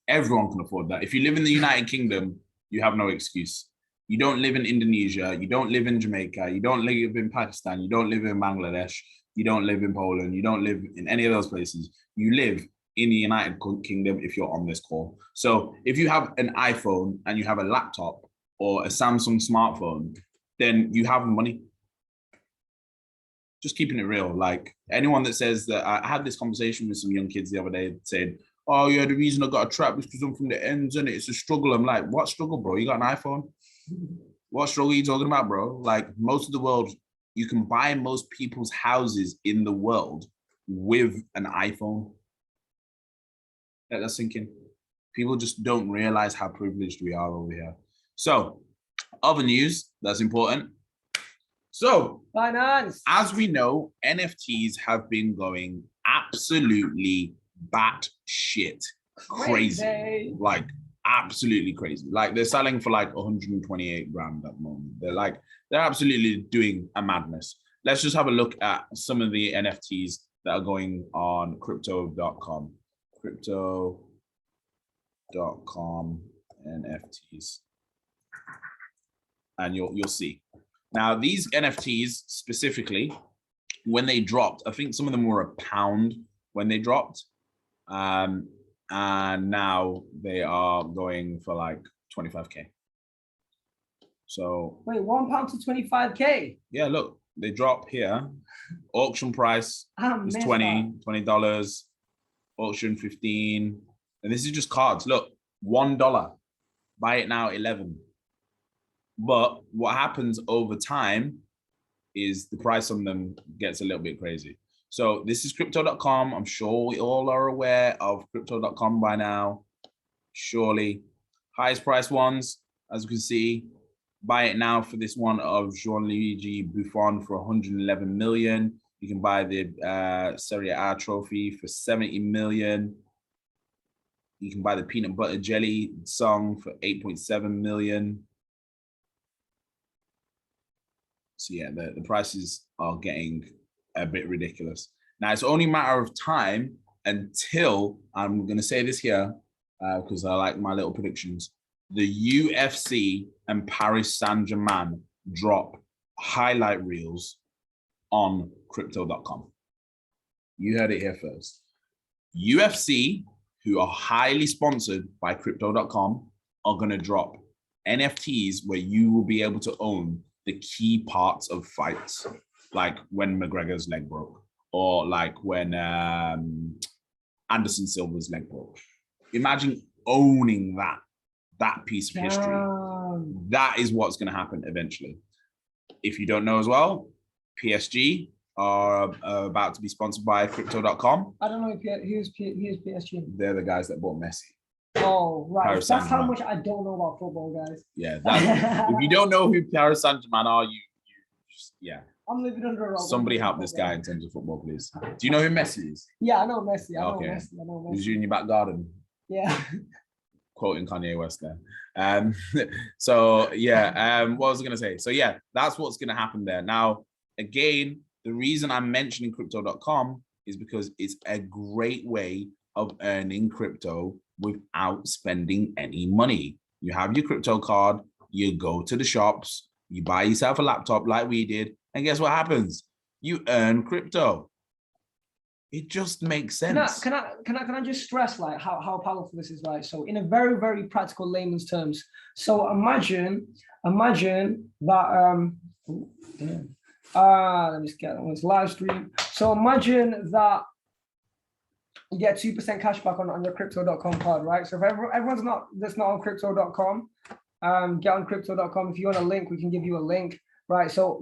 Everyone can afford that. If you live in the United Kingdom, you have no excuse. You don't live in Indonesia, you don't live in Jamaica, you don't live in Pakistan, you don't live in Bangladesh, you don't live in Poland, you don't live in any of those places. You live in the United Kingdom if you're on this call. So if you have an iPhone and you have a laptop or a Samsung smartphone, then you have money. Just keeping it real. Like anyone that says that, I had this conversation with some young kids the other day saying, oh yeah, the reason I got a trap is because I'm from the ends and it's a struggle. I'm like, what struggle, bro? You got an iPhone? What struggle are you talking about, bro? Like most of the world, you can buy most people's houses in the world with an iPhone. Let that sink in. People just don't realize how privileged we are over here. So, other news that's important. So, Finance. as we know, NFTs have been going absolutely batshit crazy. Like, absolutely crazy. Like, they're selling for like 128 grand at the moment. They're absolutely doing a madness. Let's just have a look at some of the NFTs that are going on crypto.com. Crypto.com NFTs. And you'll see. Now, these NFTs specifically, when they dropped, I think some of them were £1 when they dropped. And now they are going for like 25K. So wait, £1 to 25K? Yeah, look, they drop here. Auction price is $20. Auction 15. And this is just cards. Look, $1. Buy it now, 11. But what happens over time is the price on them gets a little bit crazy. So this is crypto.com. I'm sure we all are aware of crypto.com by now. Surely. Highest price ones, as you can see. Buy it now for this one of Gianluigi Buffon for 111 million. You can buy the Serie A trophy for 70 million. You can buy the peanut butter jelly song for 8.7 million. So yeah, the prices are getting a bit ridiculous. Now it's only a matter of time until, I'm going to say this here because I like my little predictions, the UFC and Paris Saint-Germain drop highlight reels on crypto.com. You heard it here first. UFC, who are highly sponsored by crypto.com, are going to drop NFTs where you will be able to own the key parts of fights, like when McGregor's leg broke, or like when Anderson Silva's leg broke. Imagine owning that piece of history. That is what's going to happen eventually. If you don't know as well, PSG are about to be sponsored by crypto.com. I don't know who's PSG. They're the guys that bought Messi. Oh, right. Paris That's how Saint-Germain. much I don't know about football, guys. Yeah. If you don't know who Paris Saint-Germain are, you just, yeah. I'm living under a rock. Somebody help this guy in terms of football, please. Do you know who Messi is? Yeah, I know Messi. I know Okay. Messi. I know Messi. Who's you in your back garden? Yeah. Quoting Kanye West there. So yeah, what was I gonna say? So yeah, that's what's gonna happen there. Now, again, the reason I'm mentioning crypto.com is because it's a great way of earning crypto without spending any money. You have your crypto card, you go to the shops, you buy yourself a laptop like we did, and guess what happens? You earn crypto. It just makes sense. Can I just stress like how powerful this is, right? So in a very, very practical layman's terms. So imagine that let me just get on this live stream. So imagine that you get 2% cash back on your crypto.com card, right? So if everyone's that's not on crypto.com, get on crypto.com. If you want a link, we can give you a link, right? So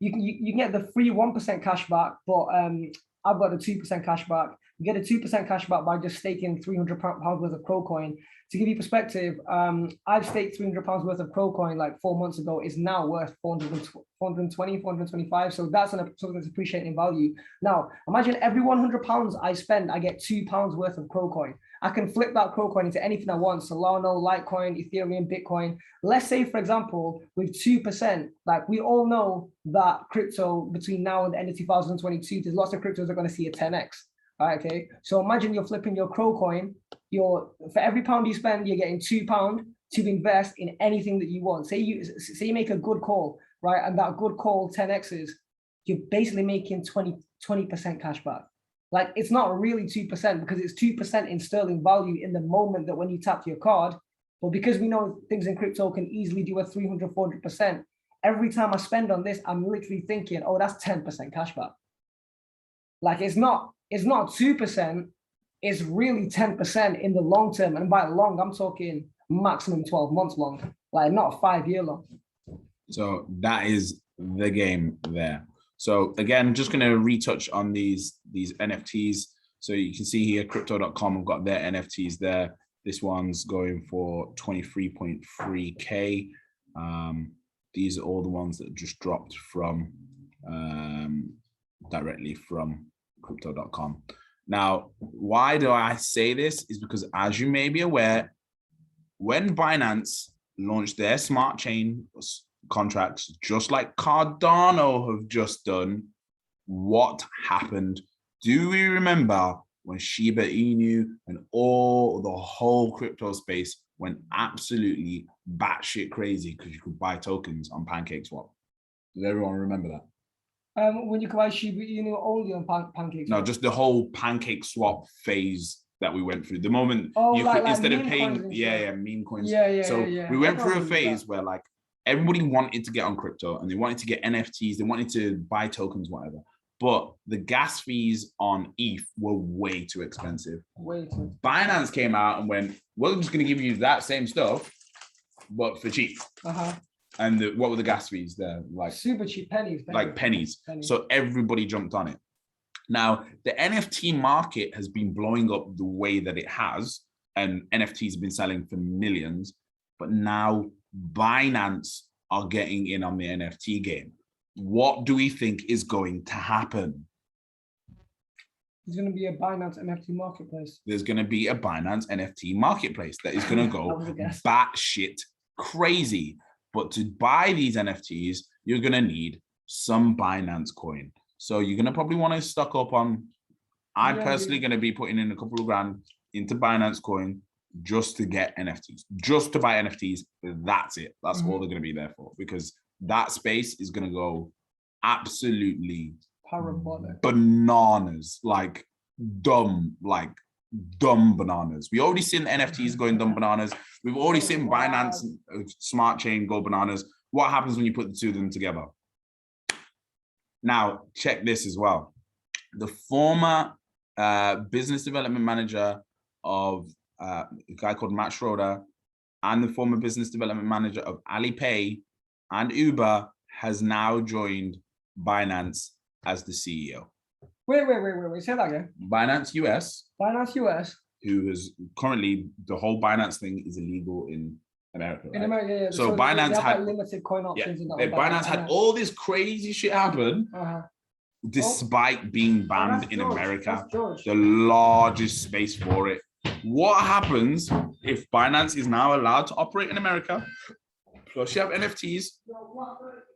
you can get the free 1% cash back, but I've got a 2% cash back. You get a 2% cash back by just staking £300 worth of Crocoin. To give you perspective, I've staked £300 worth of Crocoin like 4 months ago. It's now worth 420, 425. So that's something that's appreciating value. Now, imagine every £100 I spend, I get £2 worth of Crocoin. I can flip that Crocoin into anything I want: Solana, Litecoin, Ethereum, Bitcoin. Let's say, for example, with 2%, like we all know that crypto between now and the end of 2022, there's lots of cryptos that are going to see a 10x. Right, okay, so imagine you're flipping your Crocoin. For every pound you spend, you're getting £2 to invest in anything that you want. Say you make a good call, right, and that good call 10x's, you're basically making 20% cash back. Like, it's not really 2% because it's 2% in sterling value in the moment that when you tap your card. But because we know things in crypto can easily do a 300, 400%, every time I spend on this, I'm literally thinking, oh, that's 10% cash back. Like, it's not 2%, it's really 10% in the long term. And by long, I'm talking maximum 12 months long, like not 5 year long. So that is the game there. So again, just going to retouch on these NFTs. So you can see here, crypto.com have got their NFTs there. This one's going for 23.3K. These are all the ones that just dropped from directly from crypto.com. Now, why do I say this? Is because, as you may be aware, when Binance launched their smart chain contracts, just like Cardano have just done, what happened? Do we remember when Shiba Inu and the whole crypto space went absolutely batshit crazy because you could buy tokens on PancakeSwap? Does everyone remember that? When you can buy Shiba Inu only on PancakeSwap? No, just the whole PancakeSwap phase that we went through. The moment instead of paying, meme coins. We went through a phase where like everybody wanted to get on crypto and they wanted to get NFTs, they wanted to buy tokens, whatever. But the gas fees on ETH were way too expensive. Way too. Binance came out and went, we're just going to give you that same stuff, but for cheap. And what were the gas fees there? Like super cheap, pennies. Like pennies. So everybody jumped on it. Now, the NFT market has been blowing up the way that it has, and NFTs have been selling for millions, but now Binance are getting in on the NFT game. What do we think is going to happen? There's going to be a Binance NFT marketplace. There's going to be a Binance NFT marketplace that is going to go batshit crazy. But to buy these NFTs, you're going to need some Binance coin. So you're going to probably want to stock up on, I'm personally going to be putting in a couple of grand into Binance coin just to get NFTs, just to buy NFTs. That's it. That's all they're going to be there for, because that space is going to go absolutely parabolic, bananas, like dumb bananas. We already seen NFTs going dumb bananas. We've already seen Binance Smart Chain go bananas. What happens when you put the two of them together? Now, check this as well. The former business development manager of a guy called Matt Schroeder and the former business development manager of Alipay and Uber has now joined Binance as the CEO. Wait. Say that again. Binance US. Binance US. Who is currently, the whole Binance thing is illegal in America, In right? America, yeah. So they Binance have, had- like, limited coin options. and Yeah, Binance had all this crazy shit happen despite being banned in America, the largest space for it. What happens if Binance is now allowed to operate in America? Plus you have NFTs.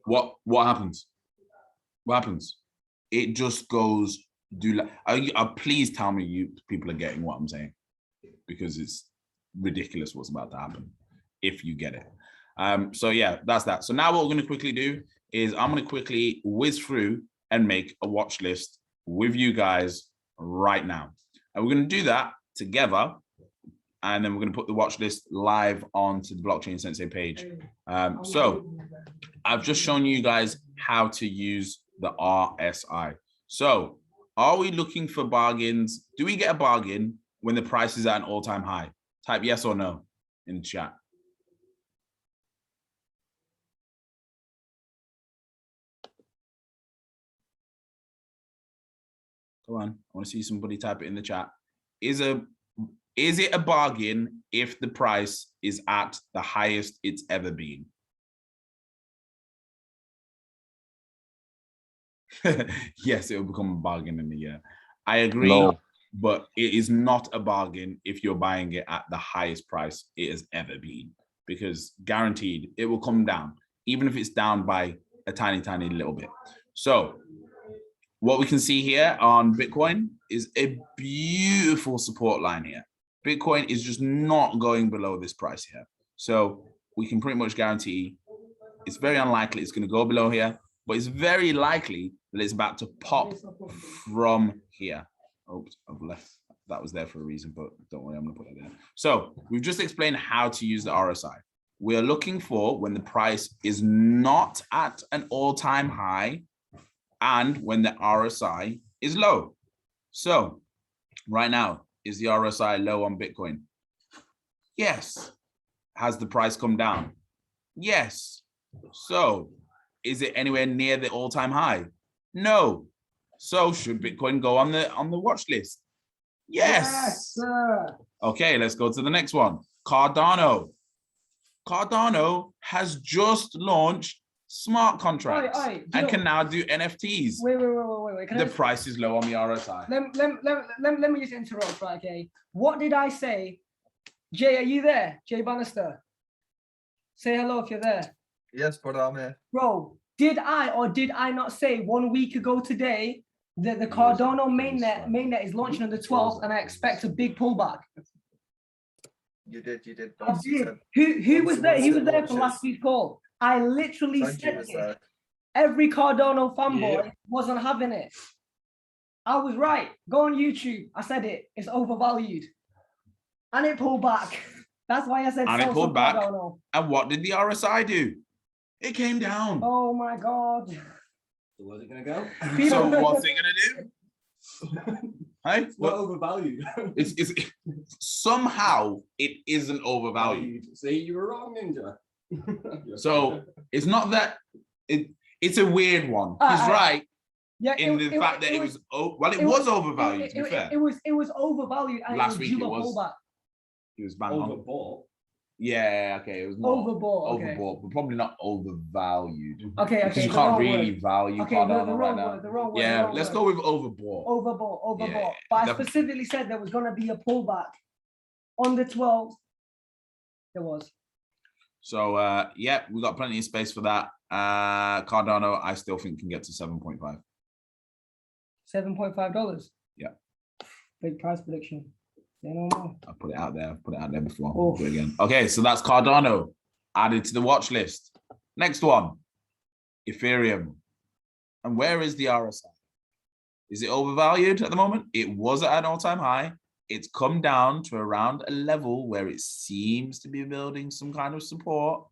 What happens? What happens? It just goes please tell me you people are getting what I'm saying, because it's ridiculous what's about to happen if you get it. So yeah, that's that. So now what we're going to quickly do is I'm going to quickly whiz through and make a watch list with you guys right now. And we're going to do that together. And then we're going to put the watch list live onto the Blockchain Sensei page. So I've just shown you guys how to use the RSI. So are we looking for bargains? Do we get a bargain when the price is at an all-time high? Type yes or no in the chat. Come on, I want to see somebody type it in the chat. Is it a bargain if the price is at the highest it's ever been? Yes, it will become a bargain in a year. I agree, No. but it is not a bargain if you're buying it at the highest price it has ever been, because guaranteed it will come down, even if it's down by a tiny, tiny little bit. So what we can see here on Bitcoin is a beautiful support line here. Bitcoin is just not going below this price here. So we can pretty much guarantee it's very unlikely it's going to go below here, but it's very likely that it's about to pop from here. Oops, I've left. That was there for a reason, but don't worry, I'm going to put it there. So we've just explained how to use the RSI. We're looking for when the price is not at an all-time high and when the RSI is low. So right now, is the RSI low on Bitcoin? Yes. Has the price come down? Yes. So is it anywhere near the all-time high? No. So should Bitcoin go on the watch list? Yes. sir. Okay, let's go to the next one. Cardano. Cardano has just launched smart contracts and can now do NFTs. Wait. The price is low on the RSI. Let me just interrupt, right? Okay. What did I say? Jay, are you there? Jay Bannister. Say hello if you're there. Yes, brother, I'm here. Bro, did I or did I not say 1 week ago today that the Cardano mainnet is launching on the 12th and I expect a big pullback? You did. I did. Who was there? He was there for last week's call. I literally said it. Every Cardano fanboy wasn't having it. I was right. Go on YouTube. I said it. It's overvalued. And it pulled back. That's why I said and it pulled back. Cardano. And what did the RSI do? It came down. Oh my God. So where's it going to go? So what's it going to do? Hey, It's not overvalued. it's somehow it isn't overvalued. See, you were wrong, Ninja. So it's not that it's a weird one. He's right. Yeah, in the fact that it was overvalued. To be fair, it was overvalued. And last it week it was. Pullback. It was bang on. Overbought. Yeah, okay, it was more overbought, but probably not overvalued. Okay, because you can't really value Cardano right now. The wrong word. Yeah, let's go with overbought. Overbought. Yeah, but I specifically said there was going to be a pullback on the 12th. There was. So yeah, we got plenty of space for that. Cardano, I still think can get to 7.5. $7.5. Yeah. Big price prediction. No. I put it out there. I've put it out there before. I'll do it again. Okay, so that's Cardano added to the watch list. Next one, Ethereum. And where is the RSI? Is it overvalued at the moment? It was at an all-time high. It's come down to around a level where it seems to be building some kind of support.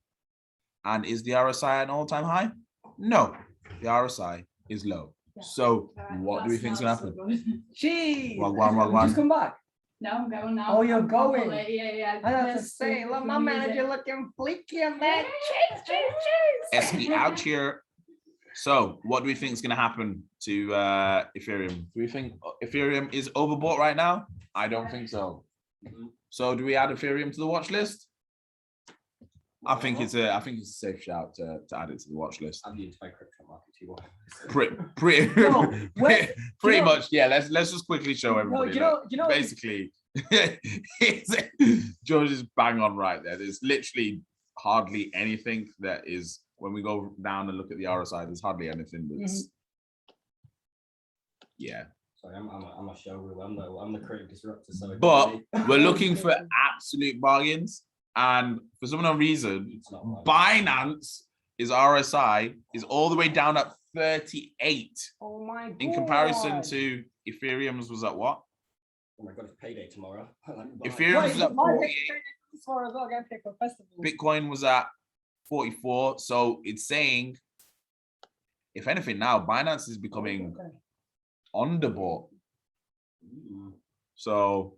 And is the RSI at an all-time high? No, the RSI is low. So what do we think is going to happen? Jeez. Wagwan. Just come back. No, I'm going now. Oh, you're going? Yeah. I have to say, look, my manager looking fleeky, man. Cheese. SE out here. So what do we think is going to happen to Ethereum? Do we think Ethereum is overbought right now? I don't think so. So do we add Ethereum to the watch list? I think it's a safe shout to add it to the watch list. I'm the entire crypto market too. Pretty much, yeah. Let's just quickly show everybody. do you know, basically, George is bang on right there. There's literally hardly anything that is, when we go down and look at the RSI, there's hardly anything that's yeah. Sorry, I'm a showroom. I'm the creative disruptor. So But we're looking for absolute bargains, and for some unknown reason, it's not Binance is RSI is all the way down at 38 oh my god. in comparison to Ethereum's was at what? Oh my god, it's payday tomorrow. Ethereum was at 48. Tomorrow as well, get picked for festival. Bitcoin was at 44. So it's saying, if anything, now Binance is becoming underbought. So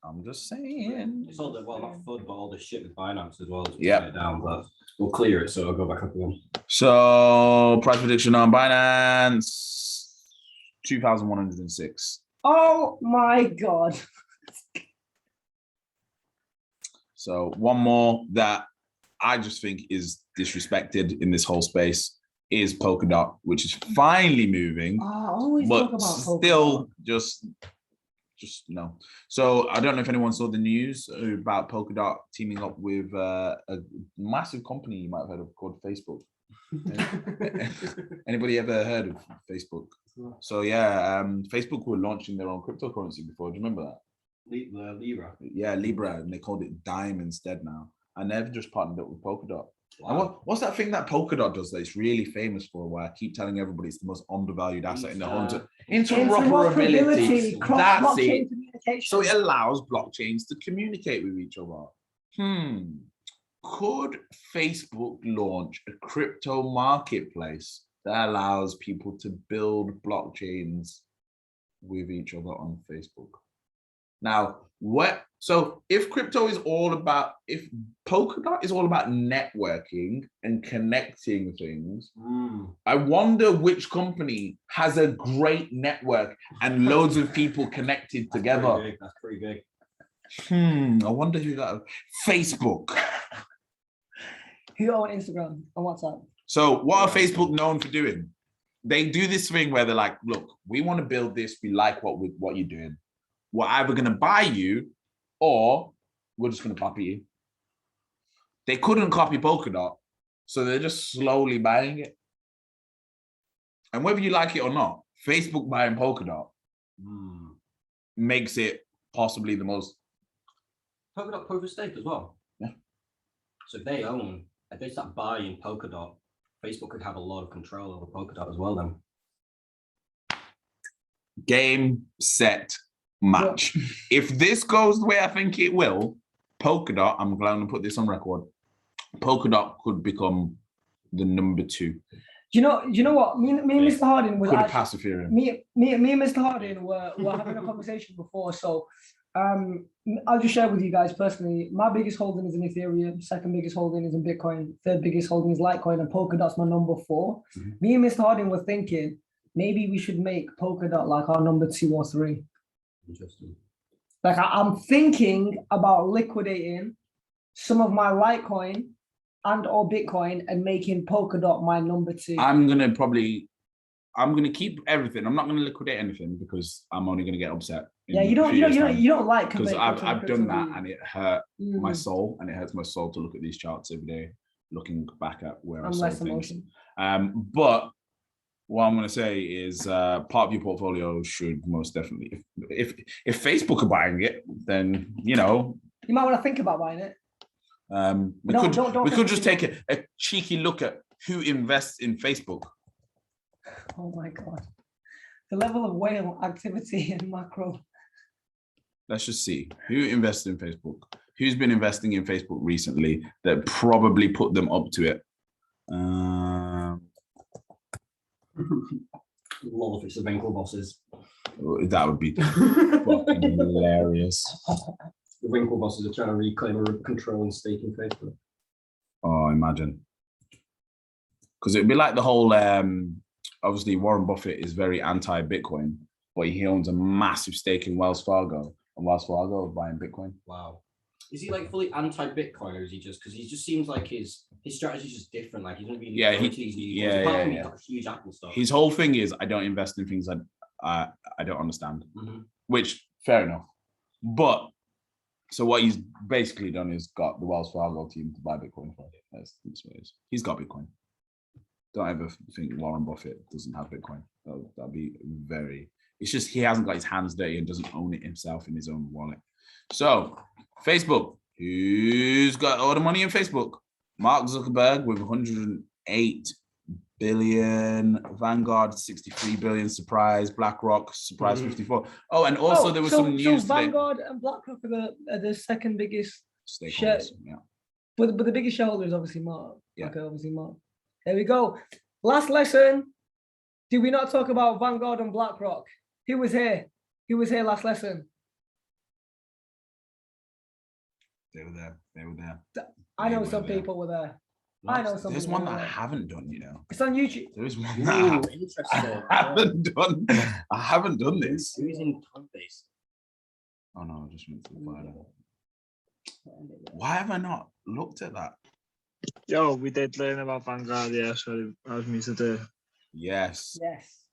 I'm just saying. It's all the not FUD, but all the shit with Binance as well. Yeah. Down, but we'll clear it, so I'll go back up again. So price prediction on Binance 2,106. Oh my god. So one more that I just think is disrespected in this whole space is Polkadot, which is finally moving, but still just no. So I don't know if anyone saw the news about Polkadot teaming up with a massive company you might have heard of called Facebook. Anybody ever heard of Facebook? So yeah, Facebook were launching their own cryptocurrency before. Do you remember that? Libra. Yeah, Libra, and they called it Dime instead now. And they've just partnered up with Polkadot. Wow. And what's that thing that Polkadot does that it's really famous for, where I keep telling everybody it's the most undervalued asset in the whole interoperability. That's it. So it allows blockchains to communicate with each other. Could Facebook launch a crypto marketplace that allows people to build blockchains with each other on Facebook? Now, so if crypto is all about, if Polkadot is all about networking and connecting things, I wonder which company has a great network and loads of people connected together. That's pretty big. I wonder who that is. Facebook. Who on Instagram and WhatsApp? So what are Facebook known for doing? They do this thing where they're like, look, we want to build this. We like what you're doing. We're either going to buy you or we're just going to copy you. They couldn't copy Polkadot, so they're just slowly buying it. And whether you like it or not, Facebook buying Polkadot makes it possibly the most. Polkadot proof of stake as well. Yeah. So if they start buying Polkadot, Facebook could have a lot of control over Polkadot as well then. Game, set, match. If this goes the way I think it will, Polkadot, I'm going to put this on record, Polkadot could become the number 2. You know what? Me and Mr. Harding was could pass Ethereum. Me and Mr. Harding were having a conversation before. So I'll just share with you guys personally. My biggest holding is in Ethereum, second biggest holding is in Bitcoin, third biggest holding is Litecoin, and Polkadot's my number 4. Me and Mr. Harding were thinking maybe we should make Polkadot like our number 2 or 3. Interesting. Like I'm thinking about liquidating some of my Litecoin and or Bitcoin and making Polkadot my number 2. I'm gonna keep everything. I'm not gonna liquidate anything because I'm only gonna get upset. Yeah, you don't like, because I've done that and it hurt my soul, and it hurts my soul to look at these charts every day, looking back at where I sold things. But what I'm going to say is part of your portfolio should most definitely, if Facebook are buying it, then, you might want to think about buying it. We could just take a cheeky look at who invests in Facebook. Oh my God. The level of whale activity in macro. Let's just see who invested in Facebook. Who's been investing in Facebook recently that probably put them up to it? Lol, if it's the Winkle bosses. That would be fucking hilarious. The Winkle bosses are trying to reclaim control and stake in Facebook. Oh, imagine. Because it'd be like the whole, obviously Warren Buffett is very anti-Bitcoin, but he owns a massive stake in Wells Fargo, and Wells Fargo is buying Bitcoin. Wow. Is he like fully anti-Bitcoin, or is he just because he just seems like his strategy is just different? Like he's not really Yeah, going to these new ones. Apart from he's got a huge Apple stock. His whole thing is I don't invest in things I don't understand, Mhm. which fair enough. But so what he's basically done is got the Wells Fargo team to buy Bitcoin for it. That's what it is. He's got Bitcoin. Don't ever think Warren Buffett doesn't have Bitcoin. That'll be very. It's just he hasn't got his hands dirty and doesn't own it himself in his own wallet. So Facebook, who's got all the money in Facebook? Mark Zuckerberg with 108 billion, Vanguard 63 billion, Surprise, BlackRock, Surprise 54. Oh, and also there was some news today. Vanguard and BlackRock are the second biggest Stakeholders, yeah. But the biggest shareholder is obviously Mark. Yeah. Okay, obviously Mark. There we go. Last lesson. Did we not talk about Vanguard and BlackRock? Who was here? Who was here last lesson? They were there. They were there. I know They some were there. people were there. I know some There's people one were that I there. haven't done, you know. It's on YouTube. There is one Ooh, that interesting. I haven't done. I haven't done this. Who's in Coinbase? Oh no, I just went to the file. Why have I not looked at that? Yo, we did learn about Vanguard, yeah, so that was me to do Yes. Yes.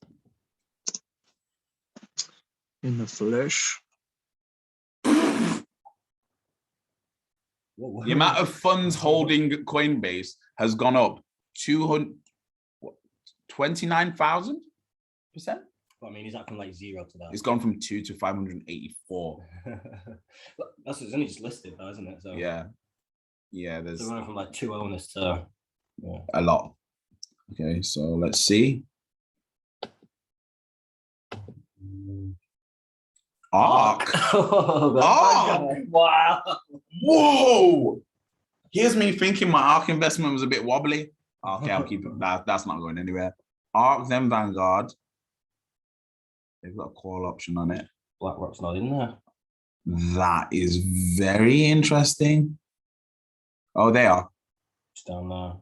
in the flesh. The amount of funds holding Coinbase has gone up 29,000%. I mean, is that from like 0 to that? It's gone from 2 to 584. That's it's only just listed, though, isn't it? So Yeah. Yeah, They're there's running from like 2 owners to a lot. Okay, so let's see. ARK. Oh, wow. Whoa. Here's me thinking my ARK investment was a bit wobbly. Okay, I'll keep it. That's not going anywhere. ARK, then Vanguard. They've got a call option on it. BlackRock's not in there. That is very interesting. Oh, they are. It's down there.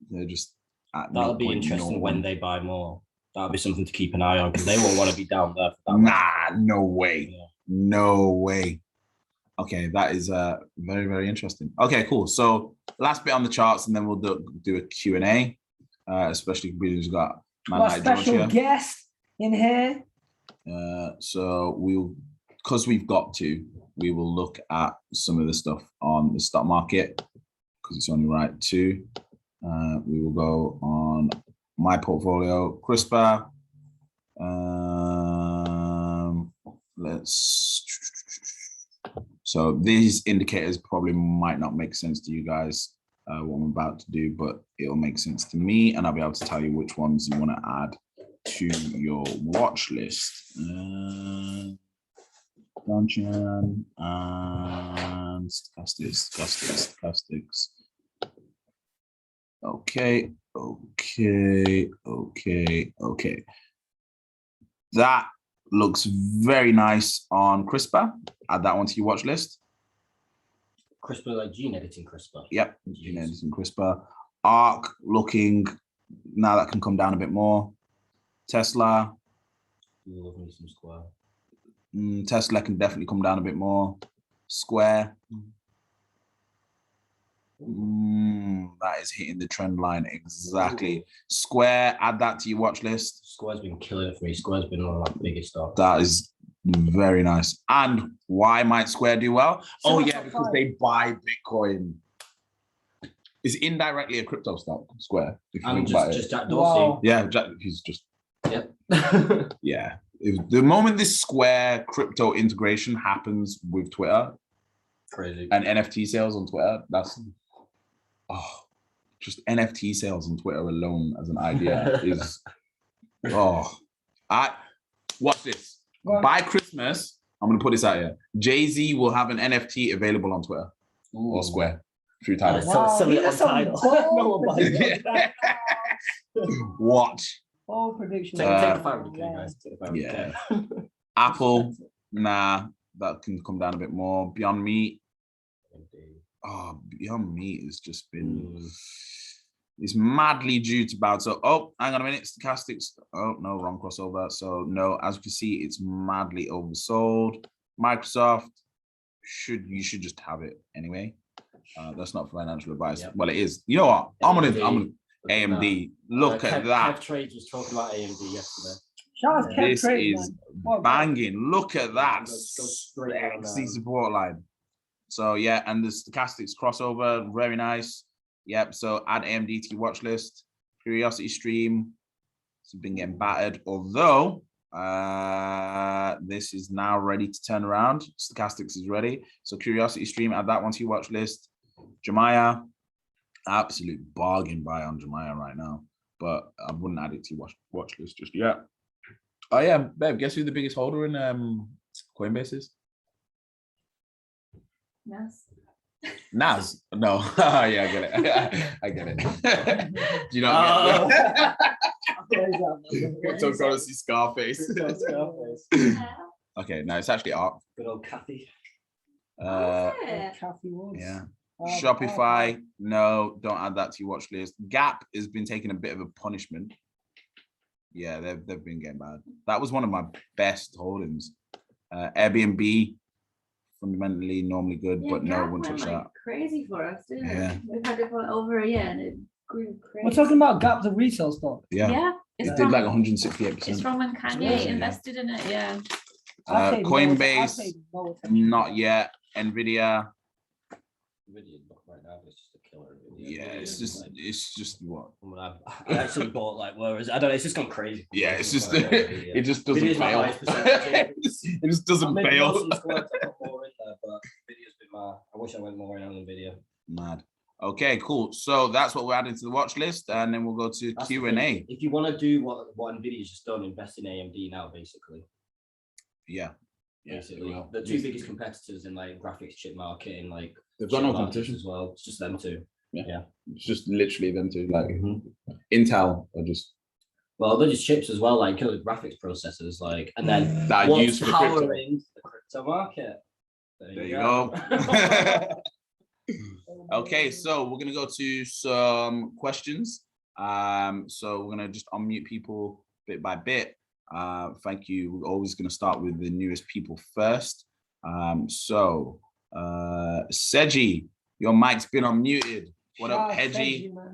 They're just at That'll be interesting 0.01. when they buy more. That'll be something to keep an eye on because they won't want to be down there for that. Nah, no way. Yeah. No way. Okay, that is very, very interesting. Okay, cool. So last bit on the charts, and then we'll do a Q&A, especially because we've got man Our like George special here. guest in here. So because we've got to, we will look at some of the stuff on the stock market because it's only right to. We will go on my portfolio, CRISPR. So these indicators probably might not make sense to you guys, what I'm about to do, but it'll make sense to me, and I'll be able to tell you which ones you want to add to your watch list. Dungeon and stochastics. Okay. That looks very nice on CRISPR. Add that one to your watch list. CRISPR, like gene editing CRISPR. Yep, gene editing CRISPR. ARK looking, now that can come down a bit more. Tesla. Love me some Square. Tesla can definitely come down a bit more. Square. That is hitting the trend line exactly. Square, add that to your watch list. Square's been killing it for me. Square's been one of my biggest stocks. That is very nice. And why might Square do well? Oh yeah, because they buy Bitcoin. It's indirectly a crypto stock, Square. If you And think about it. just Jack Dorsey. Yeah, he's just Yep. yeah. The moment this Square crypto integration happens with Twitter Crazy. and NFT sales on Twitter, that's just NFT sales on Twitter alone as an idea is watch this. What? By Christmas, I'm gonna put this out here. Jay-Z will have an NFT available on Twitter or Square through Tidal. Sell it That's on some Tidal. bold No one buys it. Watch. Bold prediction. Take the 500k, guys. Take the 500K. Yeah. Apple, nah, that can come down a bit more. Beyond Meat. Beyond Meat has just been it's madly due to bounce. So hang on a minute, stochastics. Oh no, wrong crossover. So no, as you can see, it's madly oversold. Microsoft, you should just have it anyway. That's not financial advice. Yep. Well, it is. You know what? I'm gonna AMD. AMD. Look at that. Kev Trades was talking about AMD yesterday. Shout out to Kev This Trade, is man. Well, banging. Look at that Go straight on sexy that. support line. So yeah, and the stochastics crossover, very nice. Yep. So add AMD to your watch list. Curiosity Stream. It's been getting battered, although this is now ready to turn around. Stochastics is ready. So Curiosity Stream, add that one to your watch list. Jemaya, absolute bargain buy on Jemaya right now, but I wouldn't add it to your watch list just yet. Oh yeah, babe, guess who the biggest holder in Coinbase is? Yes. Nas. No. Yeah, I get it. I get it. Do you not get it? Cryptocurrency Scarface. Okay, no, it's actually ARK. Good old Kathy. Kathy Woods. Yeah. Shopify, no, don't add that to your watch list. Gap has been taking a bit of a punishment. Yeah, they've been getting bad. That was one of my best holdings. Airbnb, fundamentally normally good, but no one touched that. Crazy for us, didn't Yeah. it? We've had it for over a year and it grew crazy. We're talking about Gap, the retail stock. Yeah, Yeah, it it's did from, like it's 168%. from when Kanye Yeah. invested in it. Yeah. I paid Coinbase, I paid no attention. not yet. Nvidia, Video look right now, it's just a killer. yeah, it's just what? I actually bought like, whereas I don't know, it's just gone crazy. Yeah, it's just it just doesn't Video's my fail. highest percentage. It just doesn't Maybe fail. most of the squads I put more in there, but video's been my. I wish I went more in on the video. Mad. Okay, cool. So that's what we're adding to the watch list, and then we'll go to That's the Q&A. thing. If you want to do what Nvidia's just done, invest in AMD now, basically. Yeah. Basically, the two biggest competitors in like graphics chip market and like They've got chip no markets competition. as well. It's just them two. It's just literally them two. Like Mhm. Intel are just Well, they're just chips as well, like killer graphics processors, like, and then that are what's used for crypto. powering the crypto market. There you go. Okay, so we're gonna go to some questions. So we're gonna just unmute people bit by bit. Thank you. We're always gonna start with the newest people first. Seji, your mic's been unmuted. What up, Shout out Hedgie? Seji, man.